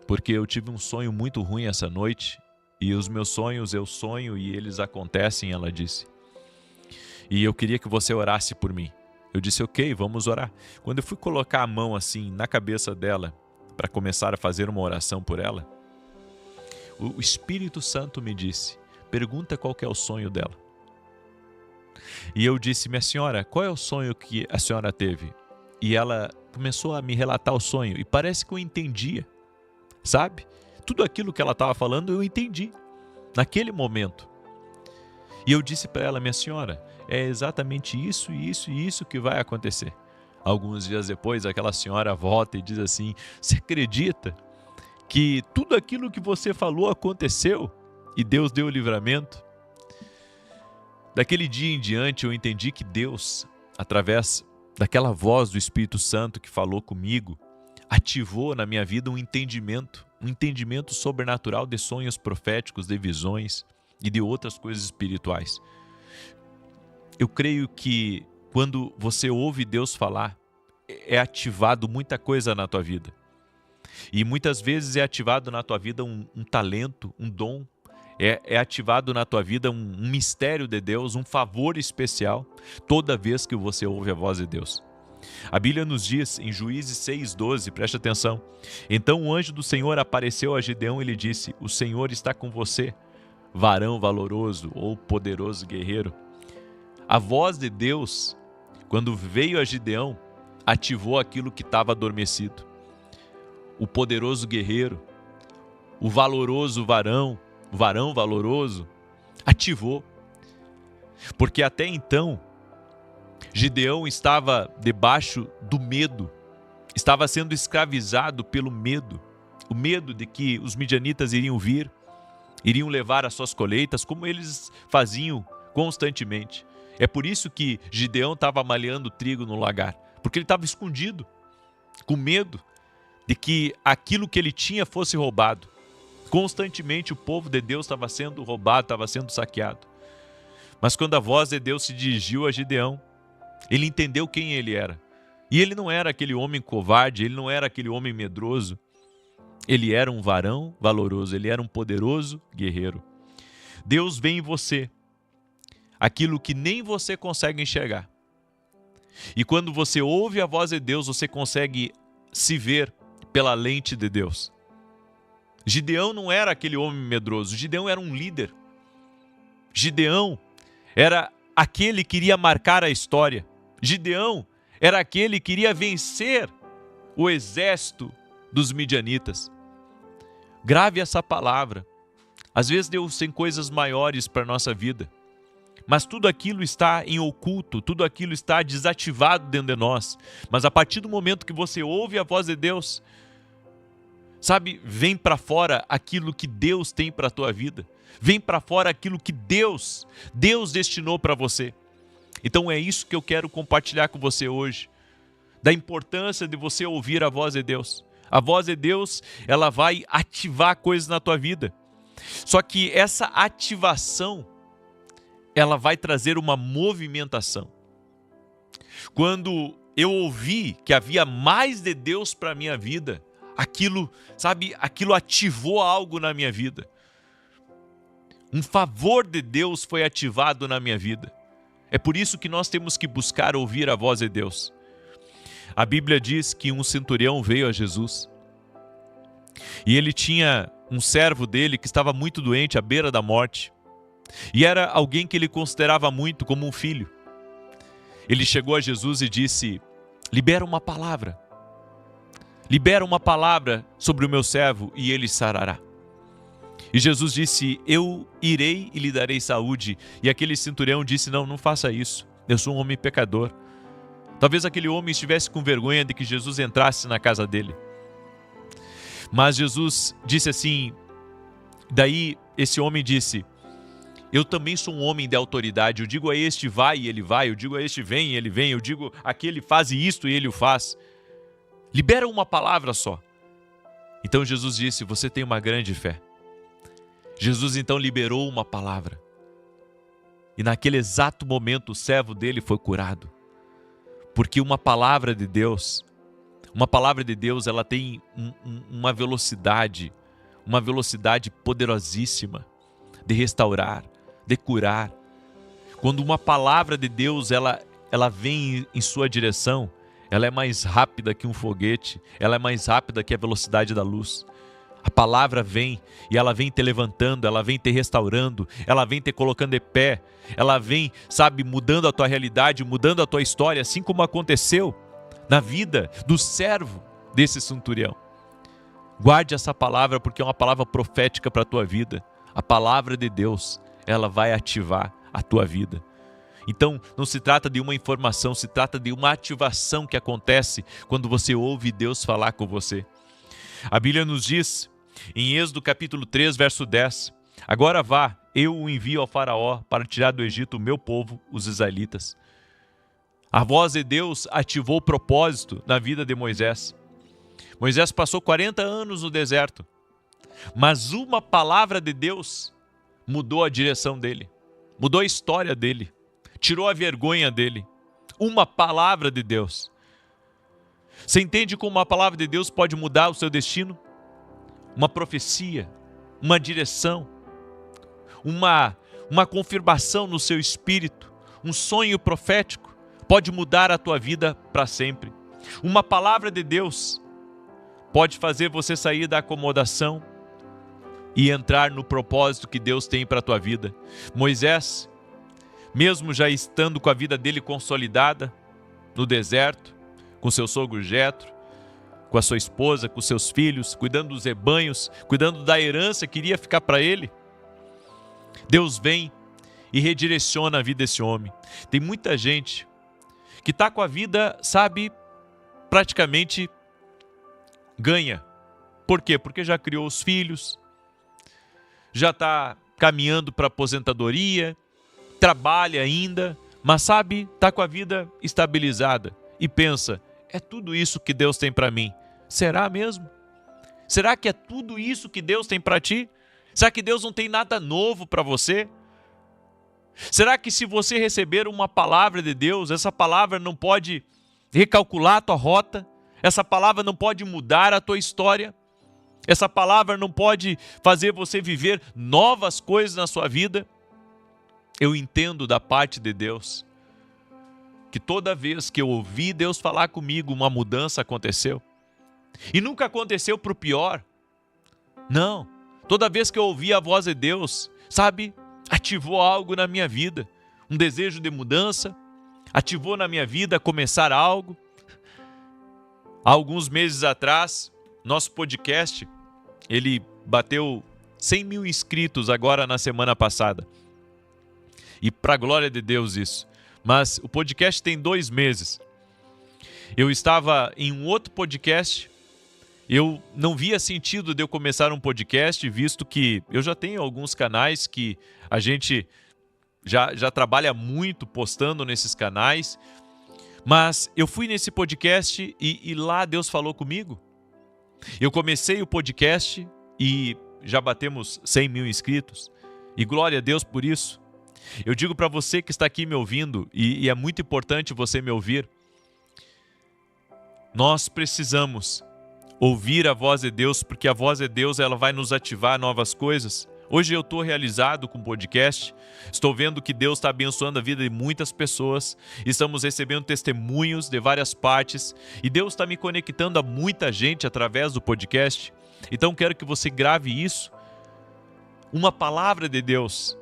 porque eu tive um sonho muito ruim essa noite, e os meus sonhos eu sonho e eles acontecem, ela disse. E eu queria que você orasse por mim. Eu disse: ok, vamos orar. Quando eu fui colocar a mão assim na cabeça dela, para começar a fazer uma oração por ela, o Espírito Santo me disse: pergunta qual que é o sonho dela. E eu disse: minha senhora, qual é o sonho que a senhora teve? E ela começou a me relatar o sonho, e parece que eu entendia, sabe? Tudo aquilo que ela estava falando eu entendi, naquele momento. E eu disse para ela: minha senhora, é exatamente isso, isso e isso que vai acontecer. Alguns dias depois, aquela senhora volta e diz assim: você acredita que tudo aquilo que você falou aconteceu e Deus deu o livramento? Daquele dia em diante eu entendi que Deus, através daquela voz do Espírito Santo que falou comigo, ativou na minha vida um entendimento sobrenatural de sonhos proféticos, de visões e de outras coisas espirituais. Eu creio que quando você ouve Deus falar, é ativado muita coisa na tua vida. E muitas vezes é ativado na tua vida um talento, um dom, é ativado na tua vida um mistério de Deus, um favor especial, toda vez que você ouve a voz de Deus. A Bíblia nos diz em Juízes 6:12, preste atenção: então o anjo do Senhor apareceu a Gideão e lhe disse: o Senhor está com você, varão valoroso ou poderoso guerreiro. A voz de Deus, quando veio a Gideão, ativou aquilo que estava adormecido. O poderoso guerreiro, o valoroso varão valoroso, ativou. Porque até então, Gideão estava debaixo do medo, estava sendo escravizado pelo medo. O medo de que os midianitas iriam vir, iriam levar as suas colheitas, como eles faziam constantemente. É por isso que Gideão estava malhando trigo no lagar, porque ele estava escondido, com medo de que aquilo que ele tinha fosse roubado. Constantemente o povo de Deus estava sendo roubado, estava sendo saqueado. Mas quando a voz de Deus se dirigiu a Gideão, ele entendeu quem ele era. E ele não era aquele homem covarde, ele não era aquele homem medroso. Ele era um varão valoroso, ele era um poderoso guerreiro. Deus vê em você aquilo que nem você consegue enxergar. E quando você ouve a voz de Deus, você consegue se ver pela lente de Deus. Gideão não era aquele homem medroso, Gideão era um líder. Gideão era aquele que iria marcar a história. Gideão era aquele que iria vencer o exército dos midianitas. Grave essa palavra. Às vezes Deus tem coisas maiores para a nossa vida, mas tudo aquilo está em oculto, tudo aquilo está desativado dentro de nós. Mas a partir do momento que você ouve a voz de Deus, sabe, vem para fora aquilo que Deus tem para a tua vida. Vem para fora aquilo que Deus destinou para você. Então é isso que eu quero compartilhar com você hoje, da importância de você ouvir a voz de Deus. A voz de Deus, ela vai ativar coisas na tua vida. Só que essa ativação, ela vai trazer uma movimentação. Quando eu ouvi que havia mais de Deus para a minha vida, aquilo ativou algo na minha vida. Um favor de Deus foi ativado na minha vida. É por isso que nós temos que buscar ouvir a voz de Deus. A Bíblia diz que um centurião veio a Jesus e ele tinha um servo dele que estava muito doente, à beira da morte. E era alguém que ele considerava muito como um filho. Ele chegou a Jesus e disse: libera uma palavra sobre o meu servo e ele sarará. E Jesus disse: eu irei e lhe darei saúde. E aquele centurião disse: não faça isso, eu sou um homem pecador. Talvez aquele homem estivesse com vergonha de que Jesus entrasse na casa dele. Mas Jesus disse assim, daí esse homem disse: eu também sou um homem de autoridade, eu digo a este vai e ele vai, eu digo a este vem e ele vem, eu digo aquele faz isto e ele o faz. Libera uma palavra só. Então Jesus disse: você tem uma grande fé. Jesus então liberou uma palavra. E naquele exato momento o servo dele foi curado. Porque uma palavra de Deus, ela tem uma velocidade poderosíssima de restaurar, de curar. Quando uma palavra de Deus ela vem em sua direção, ela é mais rápida que um foguete, ela é mais rápida que a velocidade da luz. A palavra vem e ela vem te levantando, ela vem te restaurando, ela vem te colocando de pé, ela vem, mudando a tua realidade, mudando a tua história, assim como aconteceu na vida do servo desse centurião. Guarde essa palavra porque é uma palavra profética para a tua vida. A palavra de Deus, ela vai ativar a tua vida. Então, não se trata de uma informação, se trata de uma ativação que acontece quando você ouve Deus falar com você. A Bíblia nos diz, em Êxodo capítulo 3, verso 10, agora vá, eu o envio ao faraó para tirar do Egito o meu povo, os israelitas. A voz de Deus ativou o propósito na vida de Moisés. Moisés passou 40 anos no deserto, mas uma palavra de Deus mudou a direção dele, mudou a história dele, tirou a vergonha dele. Uma palavra de Deus. Você entende como uma palavra de Deus pode mudar o seu destino? Uma profecia, uma direção, uma confirmação no seu espírito, um sonho profético pode mudar a tua vida para sempre. Uma palavra de Deus pode fazer você sair da acomodação e entrar no propósito que Deus tem para a tua vida. Moisés, mesmo já estando com a vida dele consolidada no deserto, com seu sogro Jetro, com a sua esposa, com seus filhos, cuidando dos rebanhos, cuidando da herança que iria ficar para ele, Deus vem e redireciona a vida desse homem. Tem muita gente que está com a vida, praticamente ganha. Por quê? Porque já criou os filhos, já está caminhando para a aposentadoria, trabalha ainda, mas está com a vida estabilizada e pensa, é tudo isso que Deus tem para mim. Será mesmo? Será que é tudo isso que Deus tem para ti? Será que Deus não tem nada novo para você? Será que se você receber uma palavra de Deus, essa palavra não pode recalcular a tua rota? Essa palavra não pode mudar a tua história? Essa palavra não pode fazer você viver novas coisas na sua vida? Eu entendo da parte de Deus que toda vez que eu ouvi Deus falar comigo, uma mudança aconteceu. E nunca aconteceu para o pior. Não. Toda vez que eu ouvi a voz de Deus, ativou algo na minha vida. Um desejo de mudança. Ativou na minha vida começar algo. Há alguns meses atrás, nosso podcast, ele bateu 100 mil inscritos agora na semana passada. E para a glória de Deus isso. Mas o podcast tem 2 meses. Eu estava em um outro podcast. Eu não via sentido de eu começar um podcast, visto que eu já tenho alguns canais que a gente já trabalha muito postando nesses canais. Mas eu fui nesse podcast e lá Deus falou comigo. Eu comecei o podcast e já batemos 100 mil inscritos. E glória a Deus por isso. Eu digo para você que está aqui me ouvindo, e é muito importante você me ouvir, nós precisamos ouvir a voz de Deus, porque a voz de Deus ela vai nos ativar novas coisas. Hoje eu estou realizado com o podcast, estou vendo que Deus está abençoando a vida de muitas pessoas, estamos recebendo testemunhos de várias partes, e Deus está me conectando a muita gente através do podcast. Então quero que você grave isso. Uma palavra de Deus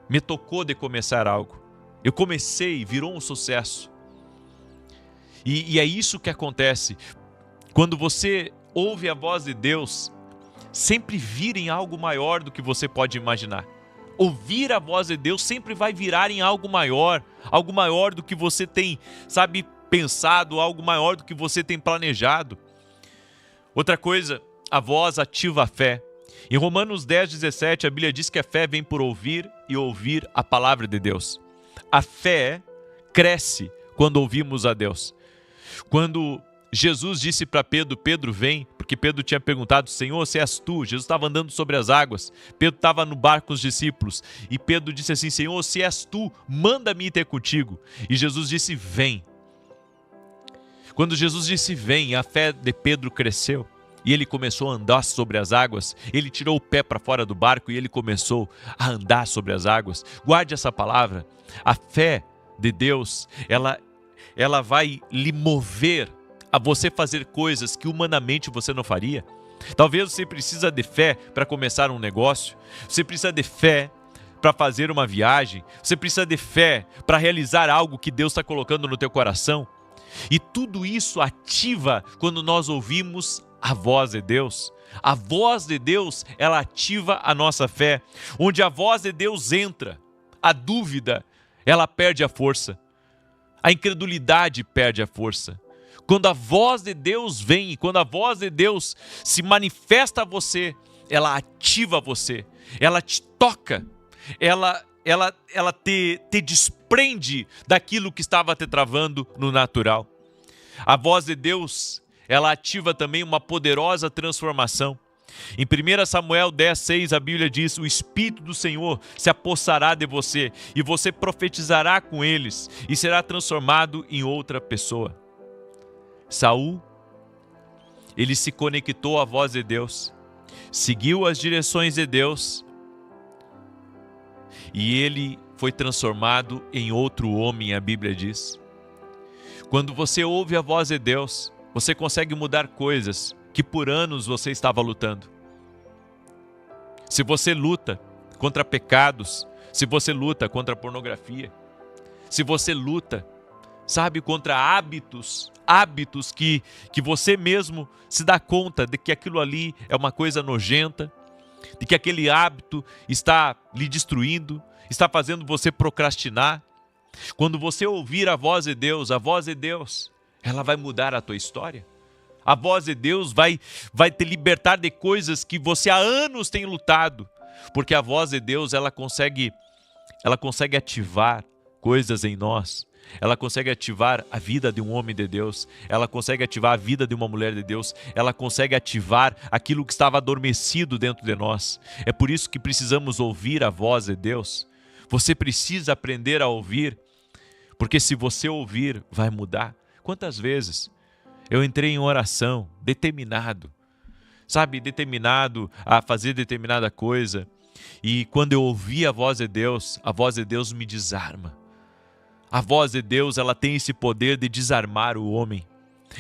me tocou de começar algo. Eu comecei, virou um sucesso. E é isso que acontece. Quando você ouve a voz de Deus, sempre vira em algo maior do que você pode imaginar. Ouvir a voz de Deus sempre vai virar em algo maior do que você tem, pensado, algo maior do que você tem planejado. Outra coisa, a voz ativa a fé. Em Romanos 10:17, a Bíblia diz que a fé vem por ouvir e ouvir a palavra de Deus. A fé cresce quando ouvimos a Deus. Quando Jesus disse para Pedro, Pedro vem, porque Pedro tinha perguntado, Senhor, se és tu? Jesus estava andando sobre as águas, Pedro estava no barco com os discípulos, e Pedro disse assim, Senhor, se és tu, manda-me ir ter contigo. E Jesus disse, vem. Quando Jesus disse, vem, a fé de Pedro cresceu, e ele começou a andar sobre as águas, ele tirou o pé para fora do barco e ele começou a andar sobre as águas. Guarde essa palavra, a fé de Deus, ela vai lhe mover a você fazer coisas que humanamente você não faria. Talvez você precisa de fé para começar um negócio, você precisa de fé para fazer uma viagem, você precisa de fé para realizar algo que Deus está colocando no teu coração. E tudo isso ativa quando nós ouvimos a voz de Deus. A voz de Deus, ela ativa a nossa fé. Onde a voz de Deus entra, a dúvida, ela perde a força. A incredulidade perde a força. Quando a voz de Deus vem, quando a voz de Deus se manifesta a você, ela ativa você, ela te toca, ela te desprende daquilo que estava te travando no natural. A voz de Deus, ela ativa também uma poderosa transformação. Em 1 Samuel 10:6, a Bíblia diz, o Espírito do Senhor se apossará de você e você profetizará com eles e será transformado em outra pessoa. Saul, ele se conectou à voz de Deus, seguiu as direções de Deus e ele foi transformado em outro homem, a Bíblia diz. Quando você ouve a voz de Deus, você consegue mudar coisas que por anos você estava lutando. Se você luta contra pecados, se você luta contra pornografia, se você luta, contra hábitos que você mesmo se dá conta de que aquilo ali é uma coisa nojenta, de que aquele hábito está lhe destruindo, está fazendo você procrastinar. Quando você ouvir a voz de Deus, ela vai mudar a tua história. A voz de Deus vai te libertar de coisas que você há anos tem lutado, porque a voz de Deus, ela consegue ativar coisas em nós. Ela consegue ativar a vida de um homem de Deus, ela consegue ativar a vida de uma mulher de Deus, ela consegue ativar aquilo que estava adormecido dentro de nós. É por isso que precisamos ouvir a voz de Deus. Você precisa aprender a ouvir, porque se você ouvir, vai mudar. Quantas vezes eu entrei em oração, determinado a fazer determinada coisa, e quando eu ouvi a voz de Deus me desarma. A voz de Deus, ela tem esse poder de desarmar o homem.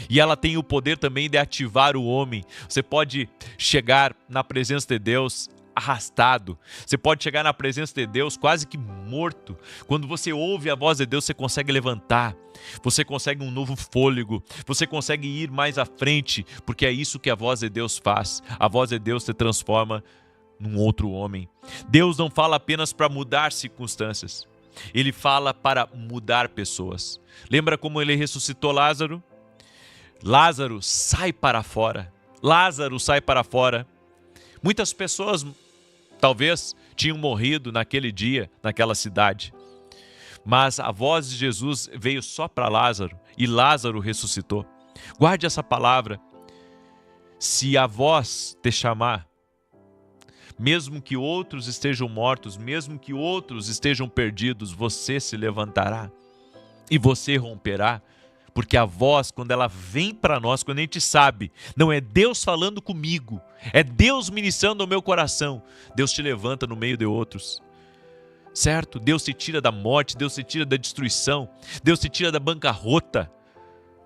E ela tem o poder também de ativar o homem. Você pode chegar na presença de Deus arrastado. Você pode chegar na presença de Deus quase que morto. Quando você ouve a voz de Deus, você consegue levantar. Você consegue um novo fôlego. Você consegue ir mais à frente, porque é isso que a voz de Deus faz. A voz de Deus te transforma num outro homem. Deus não fala apenas para mudar circunstâncias. Ele fala para mudar pessoas. Lembra como ele ressuscitou Lázaro? Lázaro, sai para fora. Lázaro, sai para fora. Muitas pessoas talvez tinham morrido naquele dia, naquela cidade. Mas a voz de Jesus veio só para Lázaro e Lázaro ressuscitou. Guarde essa palavra. Se a voz te chamar, mesmo que outros estejam mortos, mesmo que outros estejam perdidos, você se levantará e você romperá. Porque a voz, quando ela vem para nós, quando a gente sabe, não é Deus falando comigo, é Deus ministrando ao meu coração, Deus te levanta no meio de outros. Certo? Deus te tira da morte, Deus te tira da destruição, Deus te tira da bancarrota.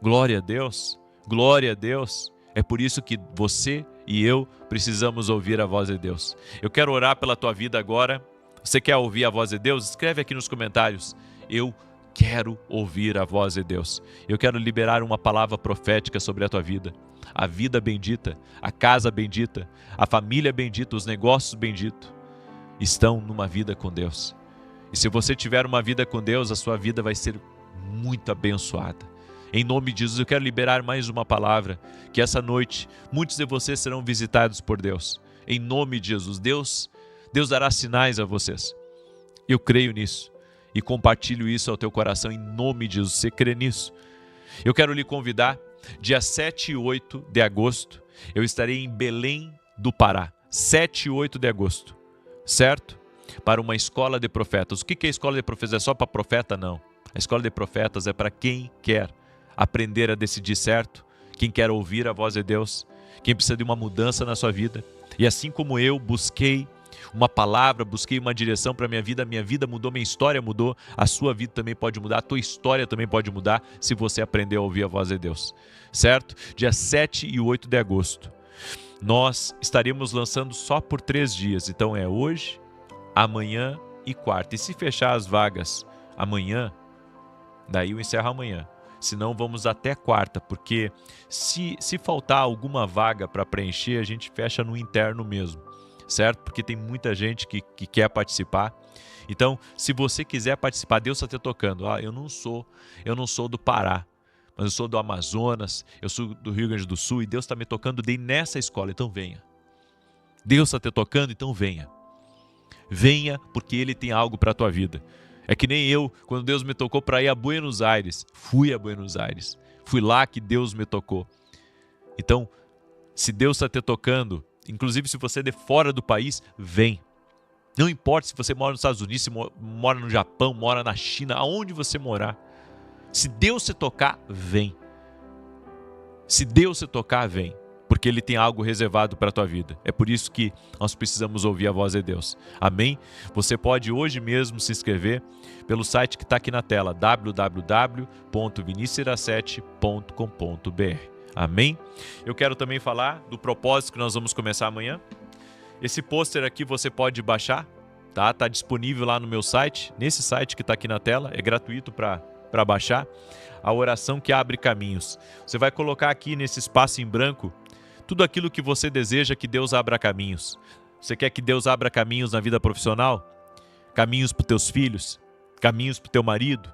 Glória a Deus, glória a Deus. É por isso que você e eu precisamos ouvir a voz de Deus. Eu quero orar pela tua vida agora. Você quer ouvir a voz de Deus? Escreve aqui nos comentários. Eu quero ouvir a voz de Deus. Eu quero liberar uma palavra profética sobre a tua vida. A vida bendita, a casa bendita, a família bendita, os negócios benditos estão numa vida com Deus. E se você tiver uma vida com Deus, a sua vida vai ser muito abençoada. Em nome de Jesus, eu quero liberar mais uma palavra, que essa noite muitos de vocês serão visitados por Deus. Em nome de Jesus, Deus dará sinais a vocês. Eu creio nisso e compartilho isso ao teu coração em nome de Jesus. Você crê nisso? Eu quero lhe convidar, dia 7 e 8 de agosto, eu estarei em Belém do Pará. 7 e 8 de agosto, certo? Para uma escola de profetas. O que é escola de profetas? É só para profeta? Não. A escola de profetas é para quem quer aprender a decidir certo, quem quer ouvir a voz de Deus, quem precisa de uma mudança na sua vida. E assim como eu busquei uma palavra, busquei uma direção para minha vida mudou, minha história mudou, a sua vida também pode mudar, a tua história também pode mudar se você aprender a ouvir a voz de Deus, certo? Dia 7 e 8 de agosto. Nós estaremos lançando só por 3 dias, então é hoje, amanhã e quarta. E se fechar as vagas amanhã, daí eu encerro amanhã. Senão vamos até quarta, porque se faltar alguma vaga para preencher, a gente fecha no interno mesmo, certo? Porque tem muita gente que quer participar. Então, se você quiser participar, Deus está te tocando. Eu não sou do Pará, mas eu sou do Amazonas, eu sou do Rio Grande do Sul e Deus está me tocando daí nessa escola, então venha. Deus está te tocando, então venha. Venha, porque Ele tem algo para a tua vida. É que nem eu, quando Deus me tocou para ir a Buenos Aires. Fui a Buenos Aires. Fui lá que Deus me tocou. Então, se Deus está te tocando, inclusive se você é de fora do país, vem. Não importa se você mora nos Estados Unidos, se mora no Japão, mora na China, aonde você morar. Se Deus te tocar, vem. Se Deus te tocar, vem. Porque Ele tem algo reservado para a tua vida. É por isso que nós precisamos ouvir a voz de Deus. Amém? Você pode hoje mesmo se inscrever pelo site que está aqui na tela, www.vinicius17.com.br. Amém? Eu quero também falar do propósito que nós vamos começar amanhã. Esse pôster aqui você pode baixar, tá? Está disponível lá no meu site, nesse site que está aqui na tela, é gratuito para baixar. A oração que abre caminhos. Você vai colocar aqui nesse espaço em branco tudo aquilo que você deseja que Deus abra caminhos. Você quer que Deus abra caminhos na vida profissional? Caminhos para os teus filhos? Caminhos para o teu marido?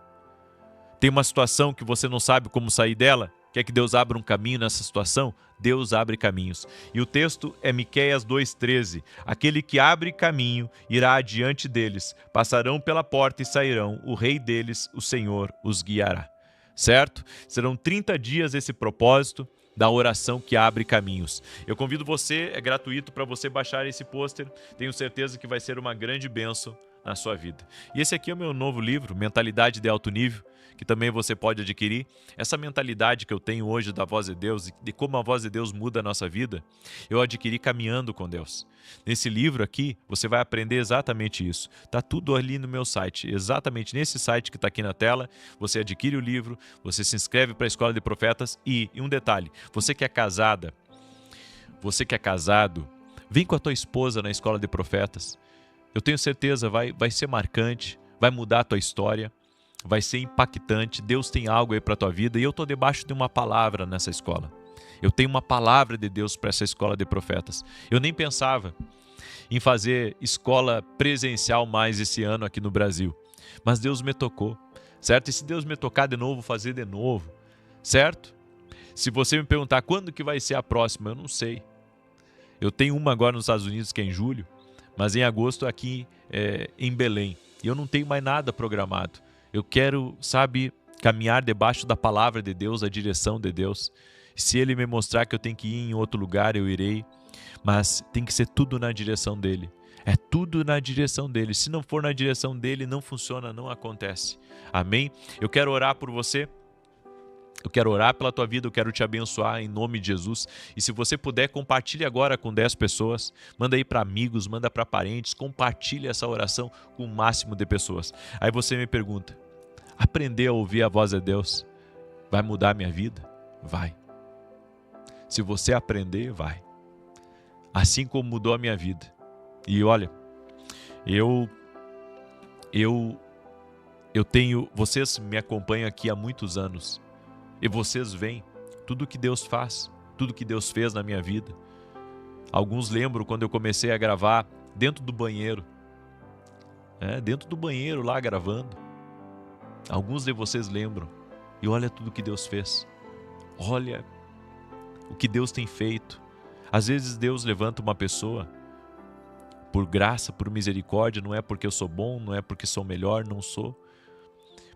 Tem uma situação que você não sabe como sair dela? Quer que Deus abra um caminho nessa situação? Deus abre caminhos. E o texto é Miqueias 2,13. Aquele que abre caminho irá adiante deles. Passarão pela porta e sairão. O rei deles, o Senhor, os guiará. Certo? Serão 30 dias esse propósito da oração que abre caminhos. Eu convido você, é gratuito para você baixar esse pôster. Tenho certeza que vai ser uma grande bênção na sua vida. E esse aqui é o meu novo livro, Mentalidade de Alto Nível, que também você pode adquirir. Essa mentalidade que eu tenho hoje da voz de Deus e de como a voz de Deus muda a nossa vida, eu adquiri caminhando com Deus. Nesse livro aqui, você vai aprender exatamente isso. Está tudo ali no meu site, exatamente nesse site que está aqui na tela. Você adquire o livro, você se inscreve para a Escola de Profetas e um detalhe, você que é casada, você que é casado, vem com a tua esposa na Escola de Profetas. Eu tenho certeza, vai ser marcante, vai mudar a tua história. Vai ser impactante, Deus tem algo aí para a tua vida e eu estou debaixo de uma palavra nessa escola. Eu tenho uma palavra de Deus para essa escola de profetas. Eu nem pensava em fazer escola presencial mais esse ano aqui no Brasil, mas Deus me tocou, certo? E se Deus me tocar de novo, fazer de novo, certo? Se você me perguntar quando que vai ser a próxima, eu não sei. Eu tenho uma agora nos Estados Unidos que é em julho, mas em agosto aqui em Belém. E eu não tenho mais nada programado. Eu quero, caminhar debaixo da palavra de Deus, a direção de Deus. Se Ele me mostrar que eu tenho que ir em outro lugar, eu irei. Mas tem que ser tudo na direção dEle. É tudo na direção dEle. Se não for na direção dEle, não funciona, não acontece. Amém? Eu quero orar por você. Eu quero orar pela tua vida, eu quero te abençoar em nome de Jesus. E se você puder, compartilhe agora com 10 pessoas. Manda aí para amigos, manda para parentes. Compartilhe essa oração com o máximo de pessoas. Aí você me pergunta, aprender a ouvir a voz de Deus vai mudar a minha vida? Vai. Se você aprender, vai. assim como mudou a minha vida. E olha, eu tenho, vocês me acompanham aqui há muitos anos, e vocês veem tudo que Deus faz, tudo que Deus fez na minha vida. Alguns lembram quando eu comecei a gravar dentro do banheiro, dentro do banheiro lá gravando. Alguns de vocês lembram, e olha tudo que Deus fez, olha o que Deus tem feito. Às vezes Deus levanta uma pessoa por graça, por misericórdia, não é porque eu sou bom, não é porque sou melhor, não sou,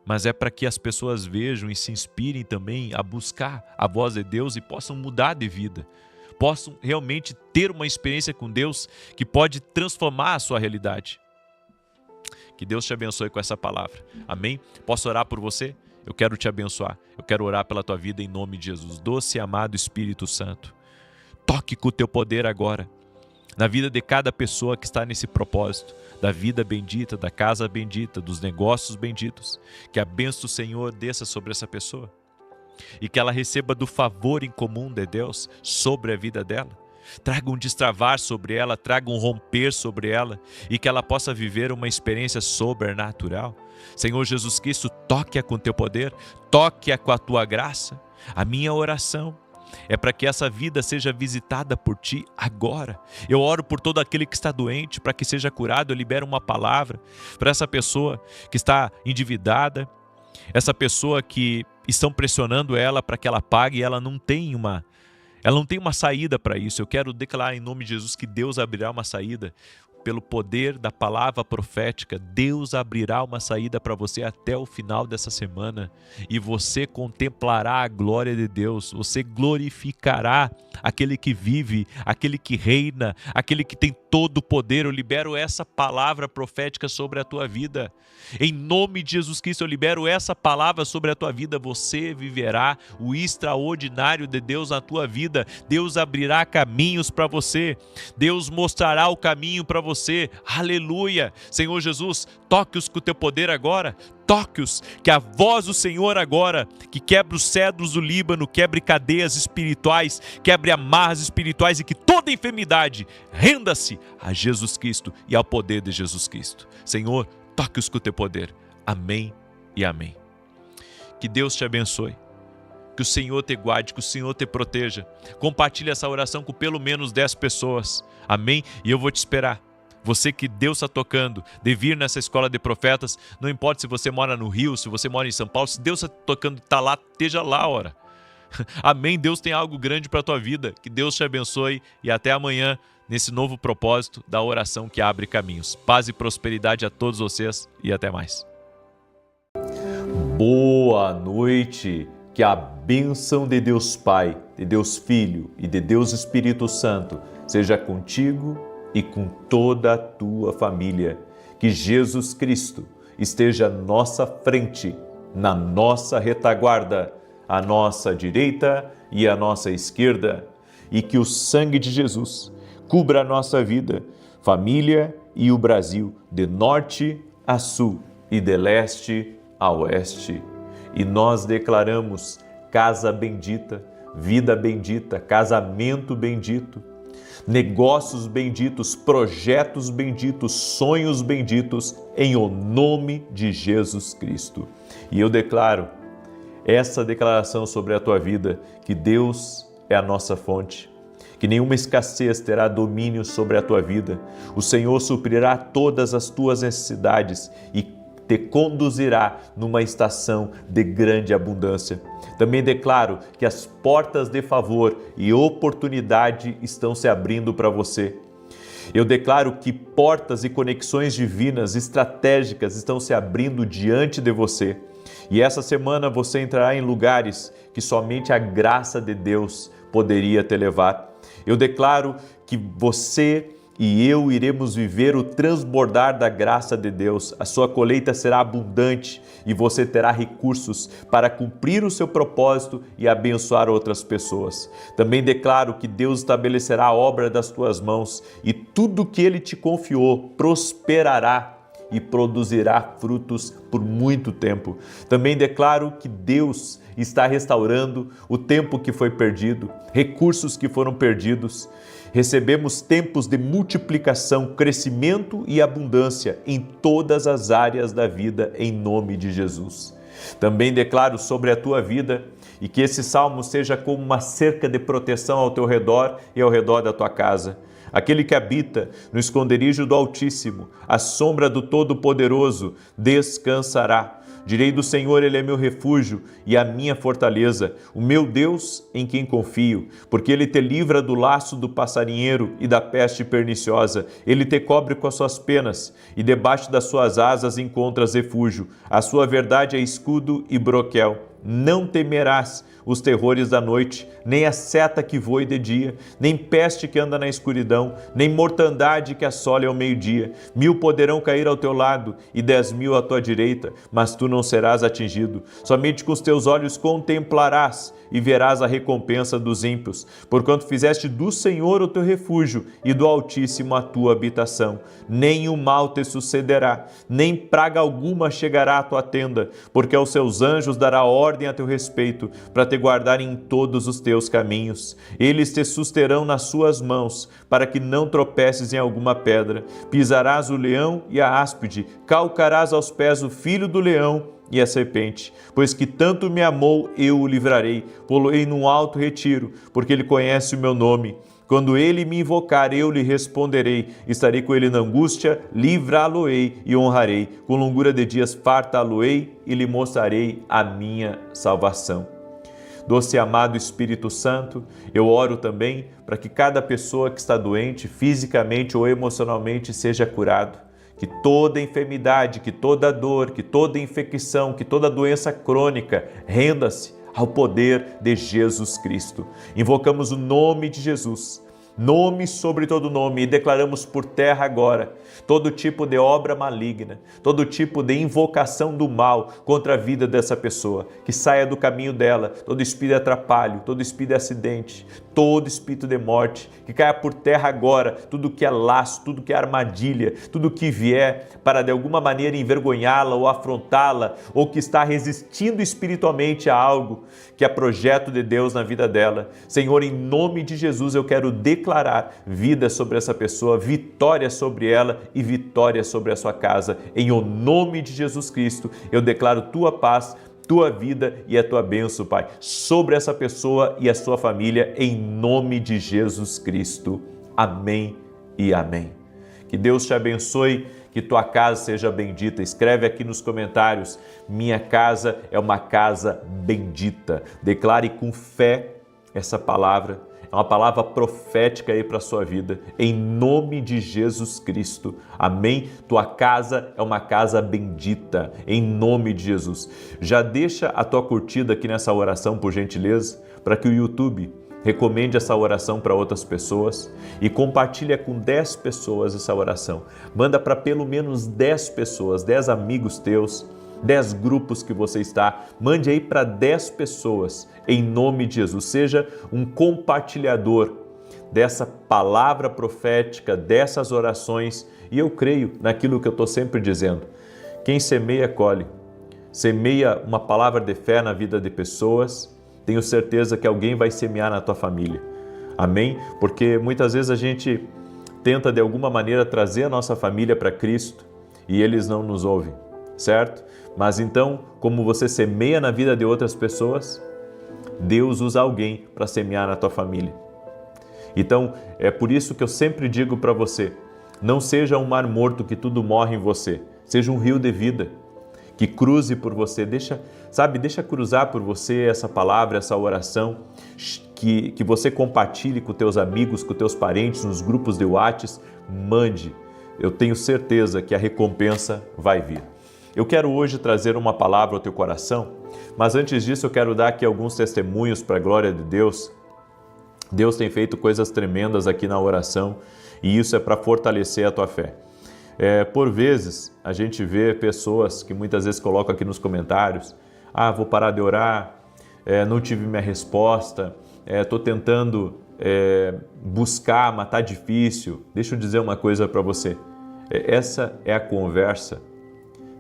mas é para que as pessoas vejam e se inspirem também a buscar a voz de Deus e possam mudar de vida, possam realmente ter uma experiência com Deus que pode transformar a sua realidade. Que Deus te abençoe com essa palavra. Amém? Posso orar por você? Eu quero te abençoar. Eu quero orar pela tua vida em nome de Jesus. Doce e amado Espírito Santo, toque com o teu poder agora na vida de cada pessoa que está nesse propósito, da vida bendita, da casa bendita, dos negócios benditos. Que a bênção do Senhor desça sobre essa pessoa e que ela receba do favor incomum de Deus sobre a vida dela. Traga um destravar sobre ela, traga um romper sobre ela e que ela possa viver uma experiência sobrenatural. Senhor Jesus Cristo, toque-a com teu poder, toque-a com a tua graça. A minha oração é para que essa vida seja visitada por ti agora. Eu oro por todo aquele que está doente, para que seja curado. Eu libero uma palavra para essa pessoa que está endividada, essa pessoa que estão pressionando ela para que ela pague e ela não tem uma saída para isso. Eu quero declarar em nome de Jesus que Deus abrirá uma saída. Pelo poder da palavra profética, Deus abrirá uma saída para você até o final dessa semana e você contemplará a glória de Deus, você glorificará aquele que vive, aquele que reina, aquele que tem todo o poder. Eu libero essa palavra profética sobre a tua vida. Em nome de Jesus Cristo, eu libero essa palavra sobre a tua vida. Você viverá o extraordinário de Deus na tua vida. Deus abrirá caminhos para você. Deus mostrará o caminho para você. Aleluia! Senhor Jesus, toque-os com o teu poder agora. Toque-os, que a voz do Senhor agora, que quebre os cedros do Líbano, quebre cadeias espirituais, quebre amarras espirituais e que toda enfermidade renda-se a Jesus Cristo e ao poder de Jesus Cristo. Senhor, toque-os com o teu poder. Amém e amém. Que Deus te abençoe. Que o Senhor te guarde, que o Senhor te proteja. Compartilhe essa oração com pelo menos 10 pessoas. Amém? E eu vou te esperar. Você que Deus está tocando, de vir nessa escola de profetas, não importa se você mora no Rio, se você mora em São Paulo, se Deus está tocando, está lá, esteja lá, ora. Amém? Deus tem algo grande para a tua vida. Que Deus te abençoe e até amanhã nesse novo propósito da oração que abre caminhos. Paz e prosperidade a todos vocês e até mais. Boa noite. Que a bênção de Deus Pai, de Deus Filho e de Deus Espírito Santo seja contigo e com toda a tua família. Que Jesus Cristo esteja à nossa frente, na nossa retaguarda, à nossa direita e à nossa esquerda. E que o sangue de Jesus cubra a nossa vida, família e o Brasil, de norte a sul e de leste a oeste. E nós declaramos casa bendita, vida bendita, casamento bendito, negócios benditos, projetos benditos, sonhos benditos, em o nome de Jesus Cristo. E eu declaro essa declaração sobre a tua vida, que Deus é a nossa fonte, que nenhuma escassez terá domínio sobre a tua vida. O Senhor suprirá todas as tuas necessidades e te conduzirá numa estação de grande abundância. Também declaro que as portas de favor e oportunidade estão se abrindo para você. Eu declaro que portas e conexões divinas, estratégicas, estão se abrindo diante de você. E essa semana você entrará em lugares que somente a graça de Deus poderia te levar. Eu declaro que você e eu iremos viver o transbordar da graça de Deus. A sua colheita será abundante e você terá recursos para cumprir o seu propósito e abençoar outras pessoas. Também declaro que Deus estabelecerá a obra das tuas mãos e tudo que Ele te confiou prosperará e produzirá frutos por muito tempo. Também declaro que Deus está restaurando o tempo que foi perdido, recursos que foram perdidos. Recebemos tempos de multiplicação, crescimento e abundância em todas as áreas da vida, em nome de Jesus. Também declaro sobre a tua vida e que esse salmo seja como uma cerca de proteção ao teu redor e ao redor da tua casa. Aquele que habita no esconderijo do Altíssimo, à sombra do Todo-Poderoso, descansará. Direi do Senhor, Ele é meu refúgio e a minha fortaleza, o meu Deus em quem confio, porque Ele te livra do laço do passarinheiro e da peste perniciosa. Ele te cobre com as suas penas e debaixo das suas asas encontras refúgio. A sua verdade é escudo e broquel. Não temerás os terrores da noite, nem a seta que voe de dia, nem peste que anda na escuridão, nem mortandade que assole ao meio-dia. 1000 poderão cair ao teu lado e 10.000 à tua direita, mas tu não serás atingido. Somente com os teus olhos contemplarás e verás a recompensa dos ímpios, porquanto fizeste do Senhor o teu refúgio e do Altíssimo a tua habitação. Nem o mal te sucederá, nem praga alguma chegará à tua tenda, porque aos seus anjos dará ordem a teu respeito, para te guardarem em todos os teus caminhos. Eles te susterão nas suas mãos, para que não tropeces em alguma pedra. Pisarás o leão e a áspide, calcarás aos pés o filho do leão e a serpente. Pois que tanto me amou, eu o livrarei, pô-lo-ei num alto retiro, porque ele conhece o meu nome. Quando ele me invocar, eu lhe responderei. Estarei com ele na angústia, livrá-lo-ei e honrarei. Com longura de dias fartá-lo-ei e lhe mostrarei a minha salvação. Doce e amado Espírito Santo, eu oro também para que cada pessoa que está doente, fisicamente ou emocionalmente, seja curado. Que toda enfermidade, que toda dor, que toda infecção, que toda doença crônica renda-se ao poder de Jesus Cristo. Invocamos o nome de Jesus, nome sobre todo nome, e declaramos por terra agora todo tipo de obra maligna, todo tipo de invocação do mal contra a vida dessa pessoa, que saia do caminho dela, todo espírito de atrapalho, todo espírito de acidente, todo espírito de morte, que caia por terra agora tudo que é laço, tudo que é armadilha, tudo que vier para de alguma maneira envergonhá-la ou afrontá-la, ou que está resistindo espiritualmente a algo que é projeto de Deus na vida dela. Senhor, em nome de Jesus, eu quero declarar vida sobre essa pessoa, vitória sobre ela e vitória sobre a sua casa. Em o nome de Jesus Cristo, eu declaro tua paz, tua vida e a tua bênção, Pai, sobre essa pessoa e a sua família, em nome de Jesus Cristo. Amém e amém. Que Deus te abençoe, que tua casa seja bendita. Escreve aqui nos comentários: minha casa é uma casa bendita. Declare com fé essa palavra. É uma palavra profética aí para a sua vida, em nome de Jesus Cristo. Amém? Tua casa é uma casa bendita, em nome de Jesus. Já deixa a tua curtida aqui nessa oração, por gentileza, para que o YouTube recomende essa oração para outras pessoas e compartilha com 10 pessoas essa oração. Manda para pelo menos 10 pessoas, 10 amigos teus, 10 grupos que você está, mande aí para 10 pessoas, em nome de Jesus. Seja um compartilhador dessa palavra profética, dessas orações, e eu creio naquilo que eu estou sempre dizendo. Quem semeia, colhe. Semeia uma palavra de fé na vida de pessoas, tenho certeza que alguém vai semear na tua família. Amém? Porque muitas vezes a gente tenta de alguma maneira trazer a nossa família para Cristo e eles não nos ouvem, certo? Mas então, como você semeia na vida de outras pessoas, Deus usa alguém para semear na tua família. Então, é por isso que eu sempre digo para você, não seja um mar morto que tudo morre em você, seja um rio de vida, que cruze por você, deixa cruzar por você essa palavra, essa oração, que você compartilhe com teus amigos, com teus parentes, nos grupos de WhatsApp, mande. Eu tenho certeza que a recompensa vai vir. Eu quero hoje trazer uma palavra ao teu coração, mas antes disso eu quero dar aqui alguns testemunhos para a glória de Deus. Deus tem feito coisas tremendas aqui na oração e isso é para fortalecer a tua fé. Por vezes a gente vê pessoas que muitas vezes colocam aqui nos comentários: vou parar de orar, não tive minha resposta, estou tentando buscar, mas está difícil. Deixa eu dizer uma coisa para você, essa é a conversa,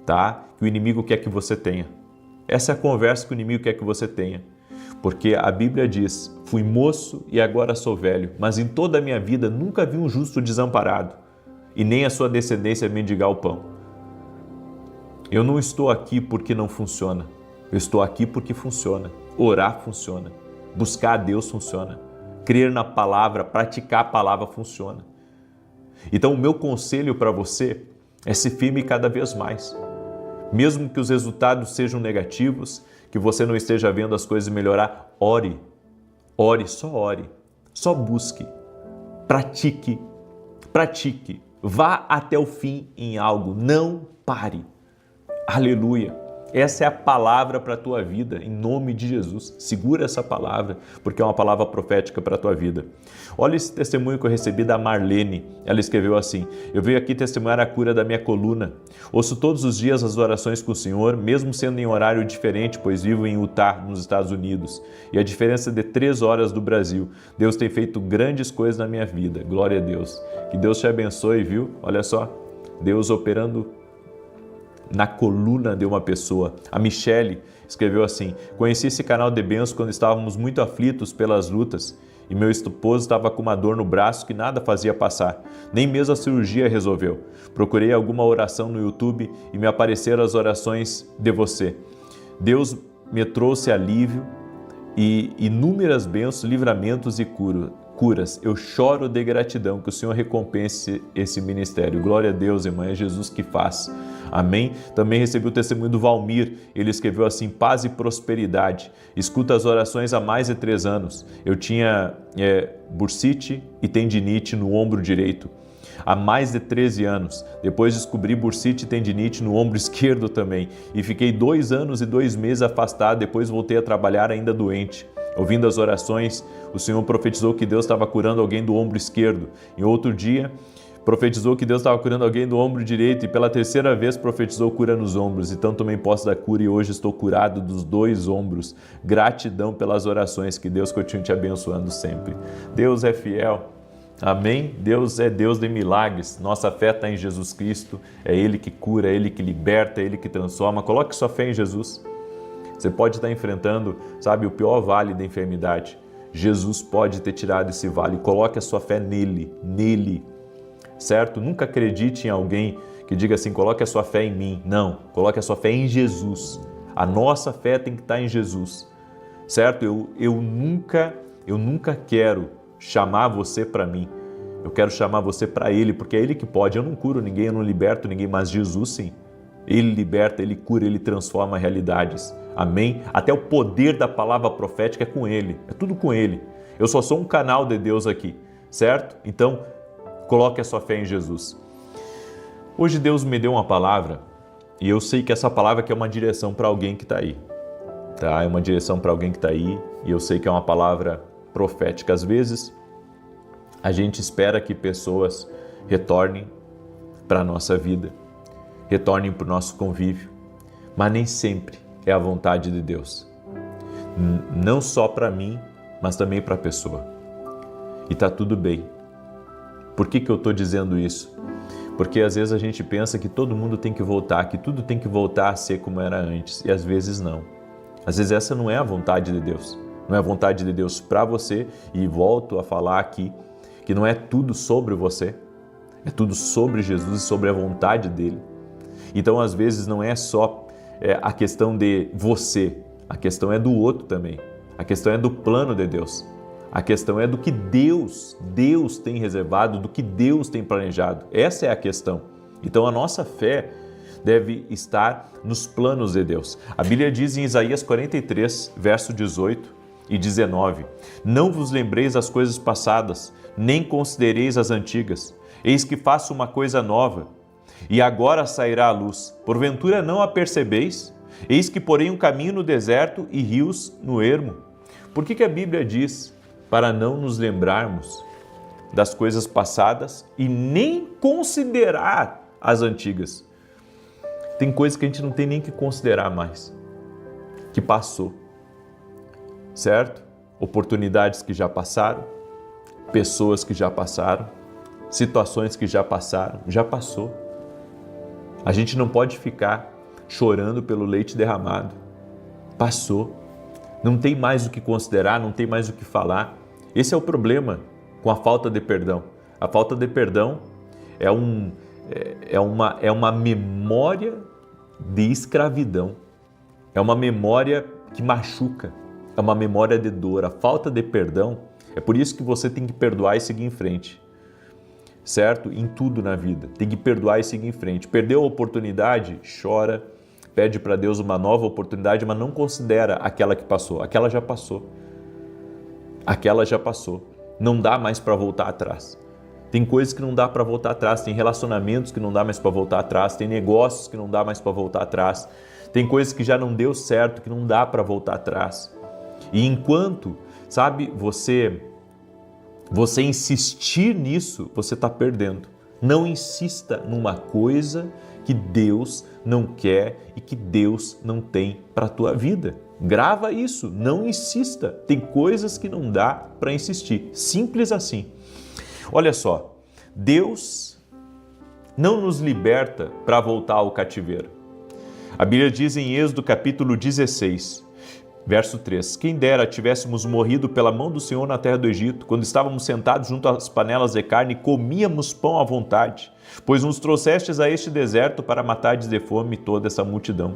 tá? Que o inimigo quer que você tenha. Essa é a conversa que o inimigo quer que você tenha. Porque a Bíblia diz, fui moço e agora sou velho, mas em toda a minha vida nunca vi um justo desamparado e nem a sua descendência mendigar o pão. Eu não estou aqui porque não funciona, eu estou aqui porque funciona. Orar funciona, buscar a Deus funciona, crer na palavra, praticar a palavra funciona. Então o meu conselho para você é se firme cada vez mais. Mesmo que os resultados sejam negativos, que você não esteja vendo as coisas melhorar, ore, só busque, pratique, vá até o fim em algo, não pare. Aleluia! Essa é a palavra para a tua vida, em nome de Jesus. Segura essa palavra, porque é uma palavra profética para a tua vida. Olha esse testemunho que eu recebi da Marlene. Ela escreveu assim: eu venho aqui testemunhar a cura da minha coluna. Ouço todos os dias as orações com o Senhor, mesmo sendo em horário diferente, pois vivo em Utah, nos Estados Unidos. E a diferença é de 3 horas do Brasil. Deus tem feito grandes coisas na minha vida. Glória a Deus. Que Deus te abençoe, viu? Olha só, Deus operando na coluna de uma pessoa. A Michele escreveu assim: conheci esse canal de bênçãos quando estávamos muito aflitos pelas lutas e meu esposo estava com uma dor no braço que nada fazia passar, nem mesmo a cirurgia resolveu. Procurei alguma oração no YouTube e me apareceram as orações de você. Deus me trouxe alívio e inúmeras bênçãos, livramentos e curas. Eu choro de gratidão, que o Senhor recompense esse ministério. Glória a Deus, irmã, é Jesus que faz. Amém? Também recebi o testemunho do Valmir. Ele escreveu assim: paz e prosperidade. Escuta as orações há mais de 3 anos. Eu tinha bursite e tendinite no ombro direito há mais de 13 anos. Depois descobri bursite e tendinite no ombro esquerdo também. E fiquei 2 anos e 2 meses afastado. Depois voltei a trabalhar ainda doente. Ouvindo as orações, o Senhor profetizou que Deus estava curando alguém do ombro esquerdo. Em outro dia, profetizou que Deus estava curando alguém do ombro direito. E pela 3ª vez profetizou cura nos ombros. Então tomei posse da cura e hoje estou curado dos 2 ombros. Gratidão pelas orações. Que Deus continue te abençoando sempre. Deus é fiel. Amém? Deus é Deus de milagres. Nossa fé está em Jesus Cristo. É Ele que cura, é Ele que liberta, é Ele que transforma. Coloque sua fé em Jesus. Você pode estar enfrentando, sabe, o pior vale da enfermidade. Jesus pode ter tirado esse vale. Coloque a sua fé nele, certo? Nunca acredite em alguém que diga assim, coloque a sua fé em mim. Não, coloque a sua fé em Jesus. A nossa fé tem que estar em Jesus, certo? Eu nunca quero chamar você para mim. Eu quero chamar você para Ele, porque é Ele que pode. Eu não curo ninguém, eu não liberto ninguém, mas Jesus sim. Ele liberta, Ele cura, Ele transforma realidades. Amém? Até o poder da palavra profética é com Ele. É tudo com Ele. Eu só sou um canal de Deus aqui, certo? Então, coloque a sua fé em Jesus. Hoje Deus me deu uma palavra e eu sei que essa palavra aqui é uma direção para alguém que está aí. Tá? É uma direção para alguém que está aí e eu sei que é uma palavra profética. Às vezes, a gente espera que pessoas retornem para a nossa vida, retornem para o nosso convívio, mas nem sempre é a vontade de Deus. Não só para mim, mas também para a pessoa. E está tudo bem. Por que eu estou dizendo isso? Porque às vezes a gente pensa que todo mundo tem que voltar, que tudo tem que voltar a ser como era antes, e às vezes não. Às vezes essa não é a vontade de Deus. Não é a vontade de Deus para você, e volto a falar aqui, que não é tudo sobre você, é tudo sobre Jesus e sobre a vontade dele. Então, às vezes, não é só a questão de você, a questão é do outro também, a questão é do plano de Deus, a questão é do que Deus tem reservado, do que Deus tem planejado. Essa é a questão. Então, a nossa fé deve estar nos planos de Deus. A Bíblia diz em Isaías 43, verso 18 e 19: não vos lembreis das coisas passadas, nem considereis as antigas. Eis que faço uma coisa nova, e agora sairá a luz. Porventura não a percebeis? Eis que porém um caminho no deserto e rios no ermo. Por que a Bíblia diz para não nos lembrarmos das coisas passadas e nem considerar as antigas? Tem coisas que a gente não tem nem que considerar mais, que passou, certo? Oportunidades que já passaram, pessoas que já passaram, situações que já passaram, já passou. A gente não pode ficar chorando pelo leite derramado. Passou. Não tem mais o que considerar, não tem mais o que falar. Esse é o problema com a falta de perdão. A falta de perdão é uma memória de escravidão. É uma memória que machuca. É uma memória de dor. A falta de perdão, é por isso que você tem que perdoar e seguir em frente. Certo? Em tudo na vida. Tem que perdoar e seguir em frente. Perdeu a oportunidade? Chora. Pede para Deus uma nova oportunidade, mas não considera aquela que passou. Aquela já passou. Aquela já passou. Não dá mais para voltar atrás. Tem coisas que não dá para voltar atrás. Tem relacionamentos que não dá mais para voltar atrás. Tem negócios que não dá mais para voltar atrás. Tem coisas que já não deu certo, que não dá para voltar atrás. E enquanto, sabe, você insistir nisso, você está perdendo. Não insista numa coisa que Deus não quer e que Deus não tem para a tua vida. Grava isso, não insista. Tem coisas que não dá para insistir. Simples assim. Olha só, Deus não nos liberta para voltar ao cativeiro. A Bíblia diz em Êxodo capítulo 16, verso 3, quem dera tivéssemos morrido pela mão do Senhor na terra do Egito, quando estávamos sentados junto às panelas de carne, comíamos pão à vontade, pois nos trouxestes a este deserto para matardes de fome toda essa multidão.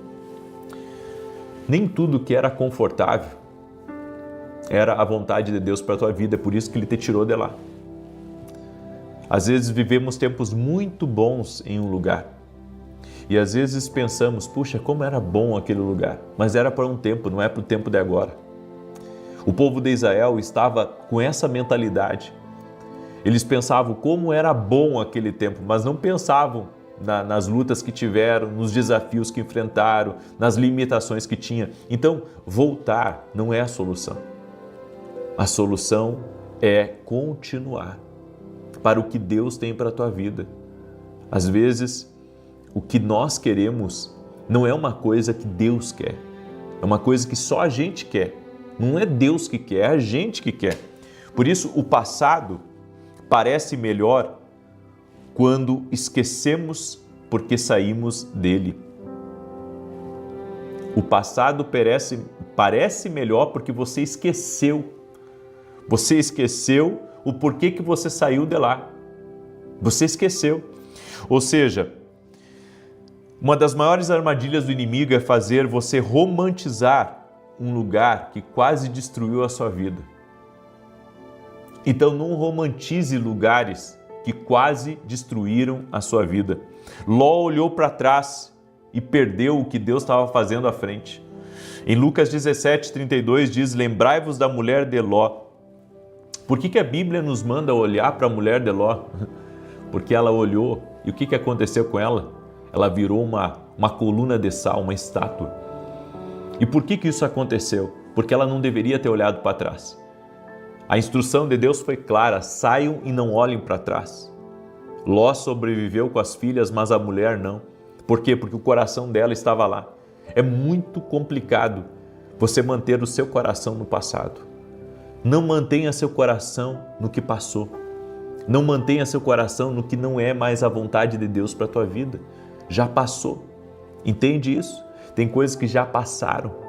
Nem tudo que era confortável era a vontade de Deus para a tua vida, é por isso que Ele te tirou de lá. Às vezes vivemos tempos muito bons em um lugar e às vezes pensamos, puxa, como era bom aquele lugar, mas era para um tempo, não é para o tempo de agora. O povo de Israel estava com essa mentalidade. Eles pensavam como era bom aquele tempo, mas não pensavam nas lutas que tiveram, nos desafios que enfrentaram, nas limitações que tinha. Então, voltar não é a solução. A solução é continuar para o que Deus tem para a tua vida. Às vezes, o que nós queremos não é uma coisa que Deus quer. É uma coisa que só a gente quer. Não é Deus que quer, é a gente que quer. Por isso, o passado parece melhor quando esquecemos porque saímos dele. O passado parece melhor porque você esqueceu. Você esqueceu o porquê que você saiu de lá. Você esqueceu. Ou seja, uma das maiores armadilhas do inimigo é fazer você romantizar um lugar que quase destruiu a sua vida. Então não romantize lugares que quase destruíram a sua vida. Ló olhou para trás e perdeu o que Deus estava fazendo à frente. Em Lucas 17:32 diz, lembrai-vos da mulher de Ló. Por que a Bíblia nos manda olhar para a mulher de Ló? Porque ela olhou e o que aconteceu com ela? Ela virou uma coluna de sal, uma estátua. E por que isso aconteceu? Porque ela não deveria ter olhado para trás. A instrução de Deus foi clara, saiam e não olhem para trás. Ló sobreviveu com as filhas, mas a mulher não. Por quê? Porque o coração dela estava lá. É muito complicado você manter o seu coração no passado. Não mantenha seu coração no que passou. Não mantenha seu coração no que não é mais a vontade de Deus para a tua vida. Já passou. Entende isso? Tem coisas que já passaram.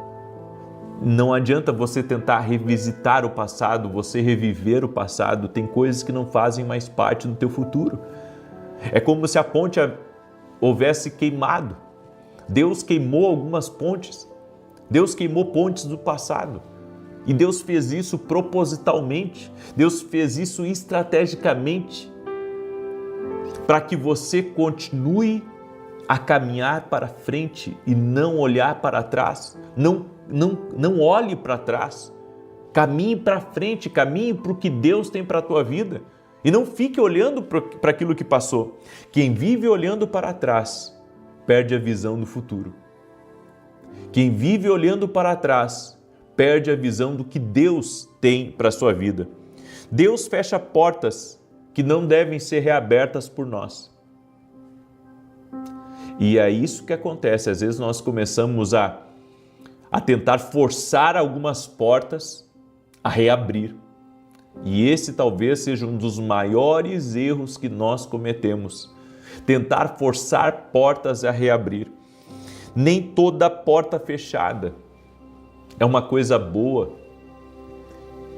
Não adianta você tentar revisitar o passado, você reviver o passado. Tem coisas que não fazem mais parte do teu futuro. É como se a ponte houvesse queimado. Deus queimou algumas pontes. Deus queimou pontes do passado. E Deus fez isso propositalmente. Deus fez isso estrategicamente para que você continue a caminhar para frente e não olhar para trás. Não olhe para trás. Caminhe para frente, caminhe para o que Deus tem para a tua vida. E não fique olhando para aquilo que passou. Quem vive olhando para trás, perde a visão do futuro. Quem vive olhando para trás, perde a visão do que Deus tem para a sua vida. Deus fecha portas que não devem ser reabertas por nós. E é isso que acontece. Às vezes nós começamos a tentar forçar algumas portas a reabrir. E esse talvez seja um dos maiores erros que nós cometemos. Tentar forçar portas a reabrir. Nem toda porta fechada é uma coisa boa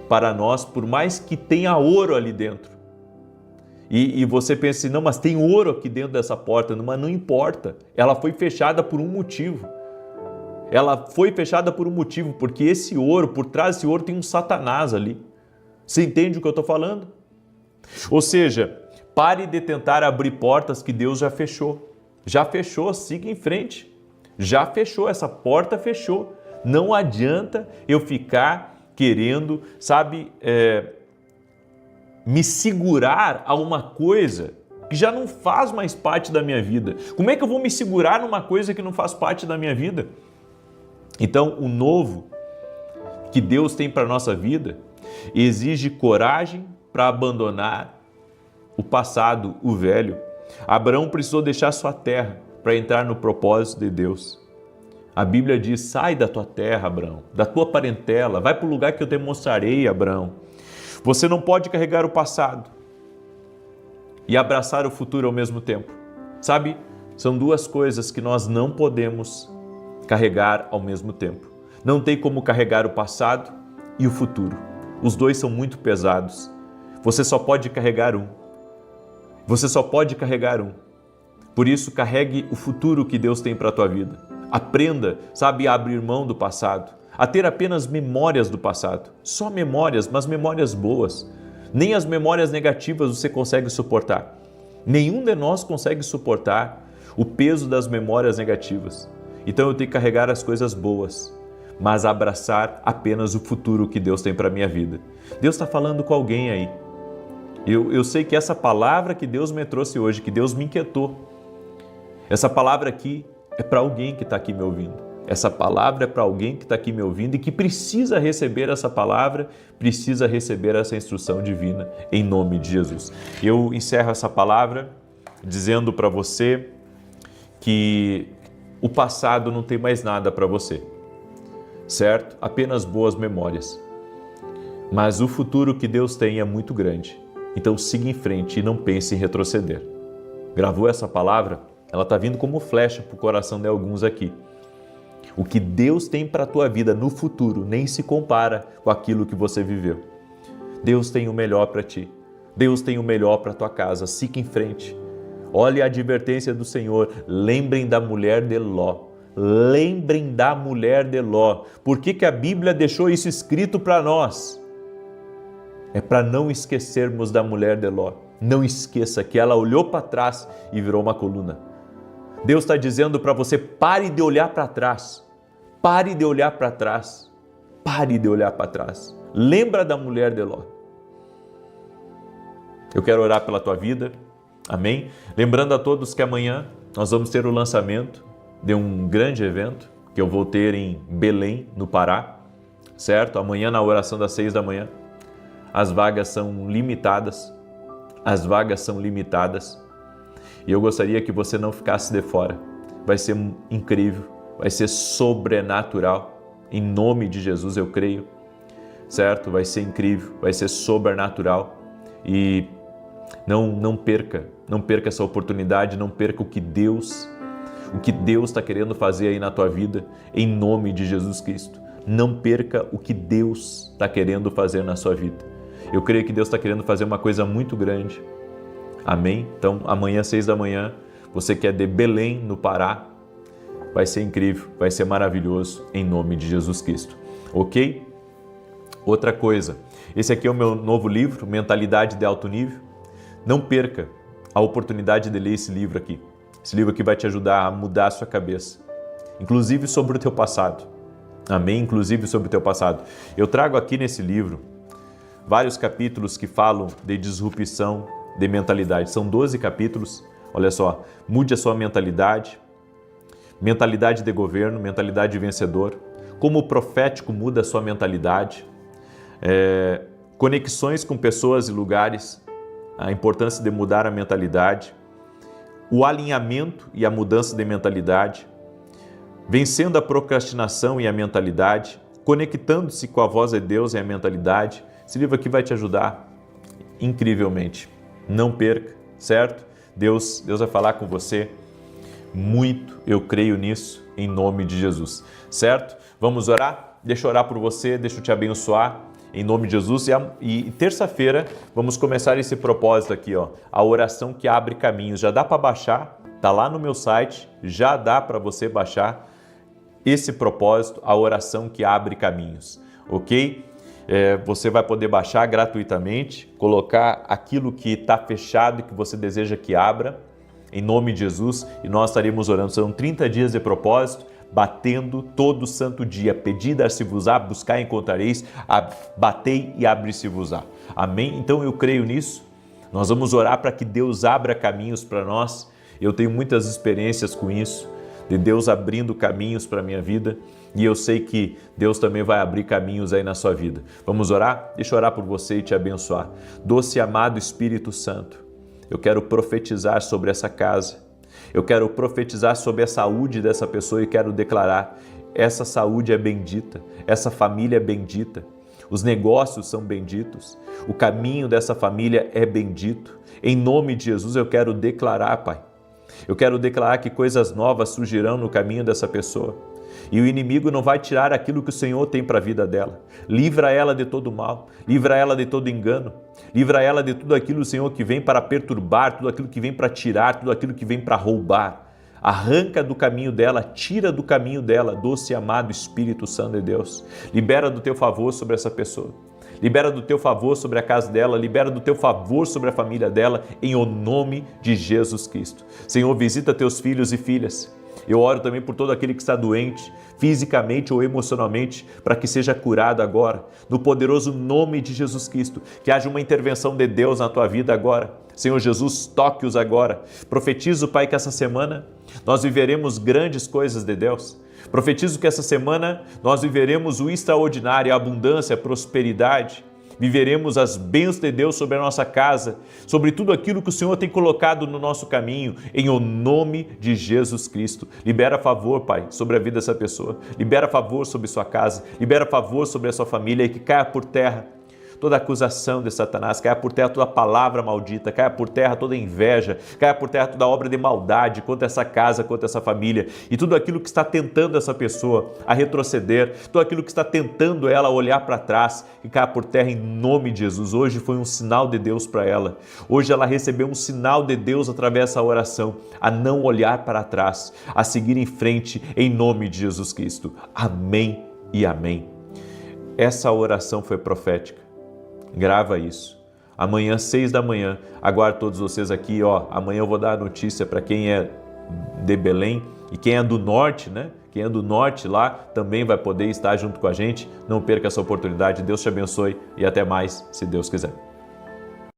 para nós, por mais que tenha ouro ali dentro. E você pensa assim, não, mas tem ouro aqui dentro dessa porta, mas não importa, ela foi fechada por um motivo. Ela foi fechada por um motivo, porque esse ouro, por trás desse ouro tem um Satanás ali. Você entende o que eu estou falando? Ou seja, pare de tentar abrir portas que Deus já fechou. Já fechou, siga em frente. Já fechou, essa porta fechou. Não adianta eu ficar querendo, me segurar a uma coisa que já não faz mais parte da minha vida. Como é que eu vou me segurar numa coisa que não faz parte da minha vida? Então, o novo que Deus tem para a nossa vida exige coragem para abandonar o passado, o velho. Abraão precisou deixar sua terra para entrar no propósito de Deus. A Bíblia diz, sai da tua terra, Abraão, da tua parentela, vai para o lugar que eu te mostrarei, Abraão. Você não pode carregar o passado e abraçar o futuro ao mesmo tempo. São duas coisas que nós não podemos carregar ao mesmo tempo. Não tem como carregar o passado e o futuro. Os dois são muito pesados. Você só pode carregar um. Você só pode carregar um. Por isso, carregue o futuro que Deus tem para a tua vida. Aprenda, a abrir mão do passado, a ter apenas memórias do passado. Só memórias, mas memórias boas. Nem as memórias negativas você consegue suportar. Nenhum de nós consegue suportar o peso das memórias negativas. Então eu tenho que carregar as coisas boas, mas abraçar apenas o futuro que Deus tem para a minha vida. Deus está falando com alguém aí. Eu sei que essa palavra que Deus me trouxe hoje, que Deus me inquietou, essa palavra aqui é para alguém que está aqui me ouvindo. Essa palavra é para alguém que está aqui me ouvindo e que precisa receber essa palavra, precisa receber essa instrução divina em nome de Jesus. Eu encerro essa palavra dizendo para você que o passado não tem mais nada para você, certo? Apenas boas memórias. Mas o futuro que Deus tem é muito grande. Então siga em frente e não pense em retroceder. Gravou essa palavra? Ela está vindo como flecha para o coração de alguns aqui. O que Deus tem para a tua vida no futuro nem se compara com aquilo que você viveu. Deus tem o melhor para ti. Deus tem o melhor para a tua casa. Siga em frente. Olhe a advertência do Senhor. Lembrem da mulher de Ló. Lembrem da mulher de Ló. Por que a Bíblia deixou isso escrito para nós? É para não esquecermos da mulher de Ló. Não esqueça que ela olhou para trás e virou uma coluna. Deus está dizendo para você, pare de olhar para trás. Pare de olhar para trás. Pare de olhar para trás. Lembra da mulher de Ló. Eu quero orar pela tua vida. Amém? Lembrando a todos que amanhã nós vamos ter o lançamento de um grande evento que eu vou ter em Belém, no Pará. Certo? Amanhã na oração das 6 da manhã. As vagas são limitadas. As vagas são limitadas. E eu gostaria que você não ficasse de fora. Vai ser incrível, vai ser sobrenatural. Em nome de Jesus eu creio, certo? Vai ser incrível, vai ser sobrenatural. E não perca essa oportunidade, não perca o que Deus está querendo fazer aí na tua vida, em nome de Jesus Cristo. Não perca o que Deus está querendo fazer na sua vida. Eu creio que Deus está querendo fazer uma coisa muito grande. Amém? Então, amanhã, 6 da manhã, você que é de Belém, no Pará, vai ser incrível, vai ser maravilhoso, em nome de Jesus Cristo. Ok? Outra coisa, esse aqui é o meu novo livro, Mentalidade de Alto Nível. Não perca a oportunidade de ler esse livro aqui. Esse livro aqui vai te ajudar a mudar a sua cabeça, inclusive sobre o teu passado. Amém? Inclusive sobre o teu passado. Eu trago aqui nesse livro vários capítulos que falam de disrupção de mentalidade. São 12 capítulos. Olha só, mude a sua mentalidade, mentalidade de governo, mentalidade de vencedor, como o profético muda a sua mentalidade, conexões com pessoas e lugares, a importância de mudar a mentalidade, o alinhamento e a mudança de mentalidade, vencendo a procrastinação e a mentalidade, conectando-se com a voz de Deus e a mentalidade. Esse livro aqui vai te ajudar incrivelmente. Não perca, certo? Deus vai falar com você muito, eu creio nisso, em nome de Jesus, certo? Vamos orar? deixa eu orar por você, deixa eu te abençoar. Em nome de Jesus. E terça-feira vamos começar esse propósito aqui, ó, a oração que abre caminhos. Já dá para baixar, tá lá no meu site, já dá para você baixar esse propósito, a oração que abre caminhos, ok? Você vai poder baixar gratuitamente, colocar aquilo que está fechado e que você deseja que abra, em nome de Jesus, e nós estaremos orando. Serão 30 dias de propósito, batendo todo santo dia. Pedi, dar-se-vos-á, buscar, encontrareis, batei e abre-se-vos-á. Amém? Então eu creio nisso. Nós vamos orar para que Deus abra caminhos para nós. Eu tenho muitas experiências com isso, de Deus abrindo caminhos para a minha vida, e eu sei que Deus também vai abrir caminhos aí na sua vida. Vamos orar? Deixa eu orar por você e te abençoar. Doce e amado Espírito Santo, eu quero profetizar sobre essa casa. Eu quero profetizar sobre a saúde dessa pessoa e quero declarar: essa saúde é bendita, essa família é bendita, os negócios são benditos, o caminho dessa família é bendito. Em nome de Jesus eu quero declarar, Pai, eu quero declarar que coisas novas surgirão no caminho dessa pessoa. E o inimigo não vai tirar aquilo que o Senhor tem para a vida dela. Livra ela de todo mal, livra ela de todo engano, livra ela de tudo aquilo, Senhor, que vem para perturbar, tudo aquilo que vem para tirar, tudo aquilo que vem para roubar. Arranca do caminho dela, tira do caminho dela, doce e amado Espírito Santo de Deus. Libera do teu favor sobre essa pessoa. Libera do teu favor sobre a casa dela, libera do teu favor sobre a família dela, em o nome de Jesus Cristo. Senhor, visita teus filhos e filhas. Eu oro também por todo aquele que está doente, fisicamente ou emocionalmente, para que seja curado agora, no poderoso nome de Jesus Cristo. Que haja uma intervenção de Deus na tua vida agora. Senhor Jesus, toque-os agora. Profetizo, Pai, que essa semana nós viveremos grandes coisas de Deus. Profetizo que essa semana nós viveremos o extraordinário, a abundância, a prosperidade. Viveremos as bênçãos de Deus sobre a nossa casa, sobre tudo aquilo que o Senhor tem colocado no nosso caminho, em o nome de Jesus Cristo. Libera favor, Pai, sobre a vida dessa pessoa. Libera favor sobre sua casa. Libera favor sobre a sua família e que caia por terra toda acusação de Satanás, caia por terra toda palavra maldita, caia por terra toda inveja, caia por terra toda obra de maldade contra essa casa, contra essa família, e tudo aquilo que está tentando essa pessoa a retroceder, tudo aquilo que está tentando ela a olhar para trás, que caia por terra em nome de Jesus. Hoje foi um sinal de Deus para ela, hoje ela recebeu um sinal de Deus através dessa oração, a não olhar para trás, a seguir em frente em nome de Jesus Cristo. Amém e amém. Essa oração foi profética. Grava isso. Amanhã, 6 da manhã, aguardo todos vocês aqui, ó. Amanhã eu vou dar a notícia para quem é de Belém e quem é do norte, né? Quem é do norte lá também vai poder estar junto com a gente. Não perca essa oportunidade. Deus te abençoe e até mais, se Deus quiser.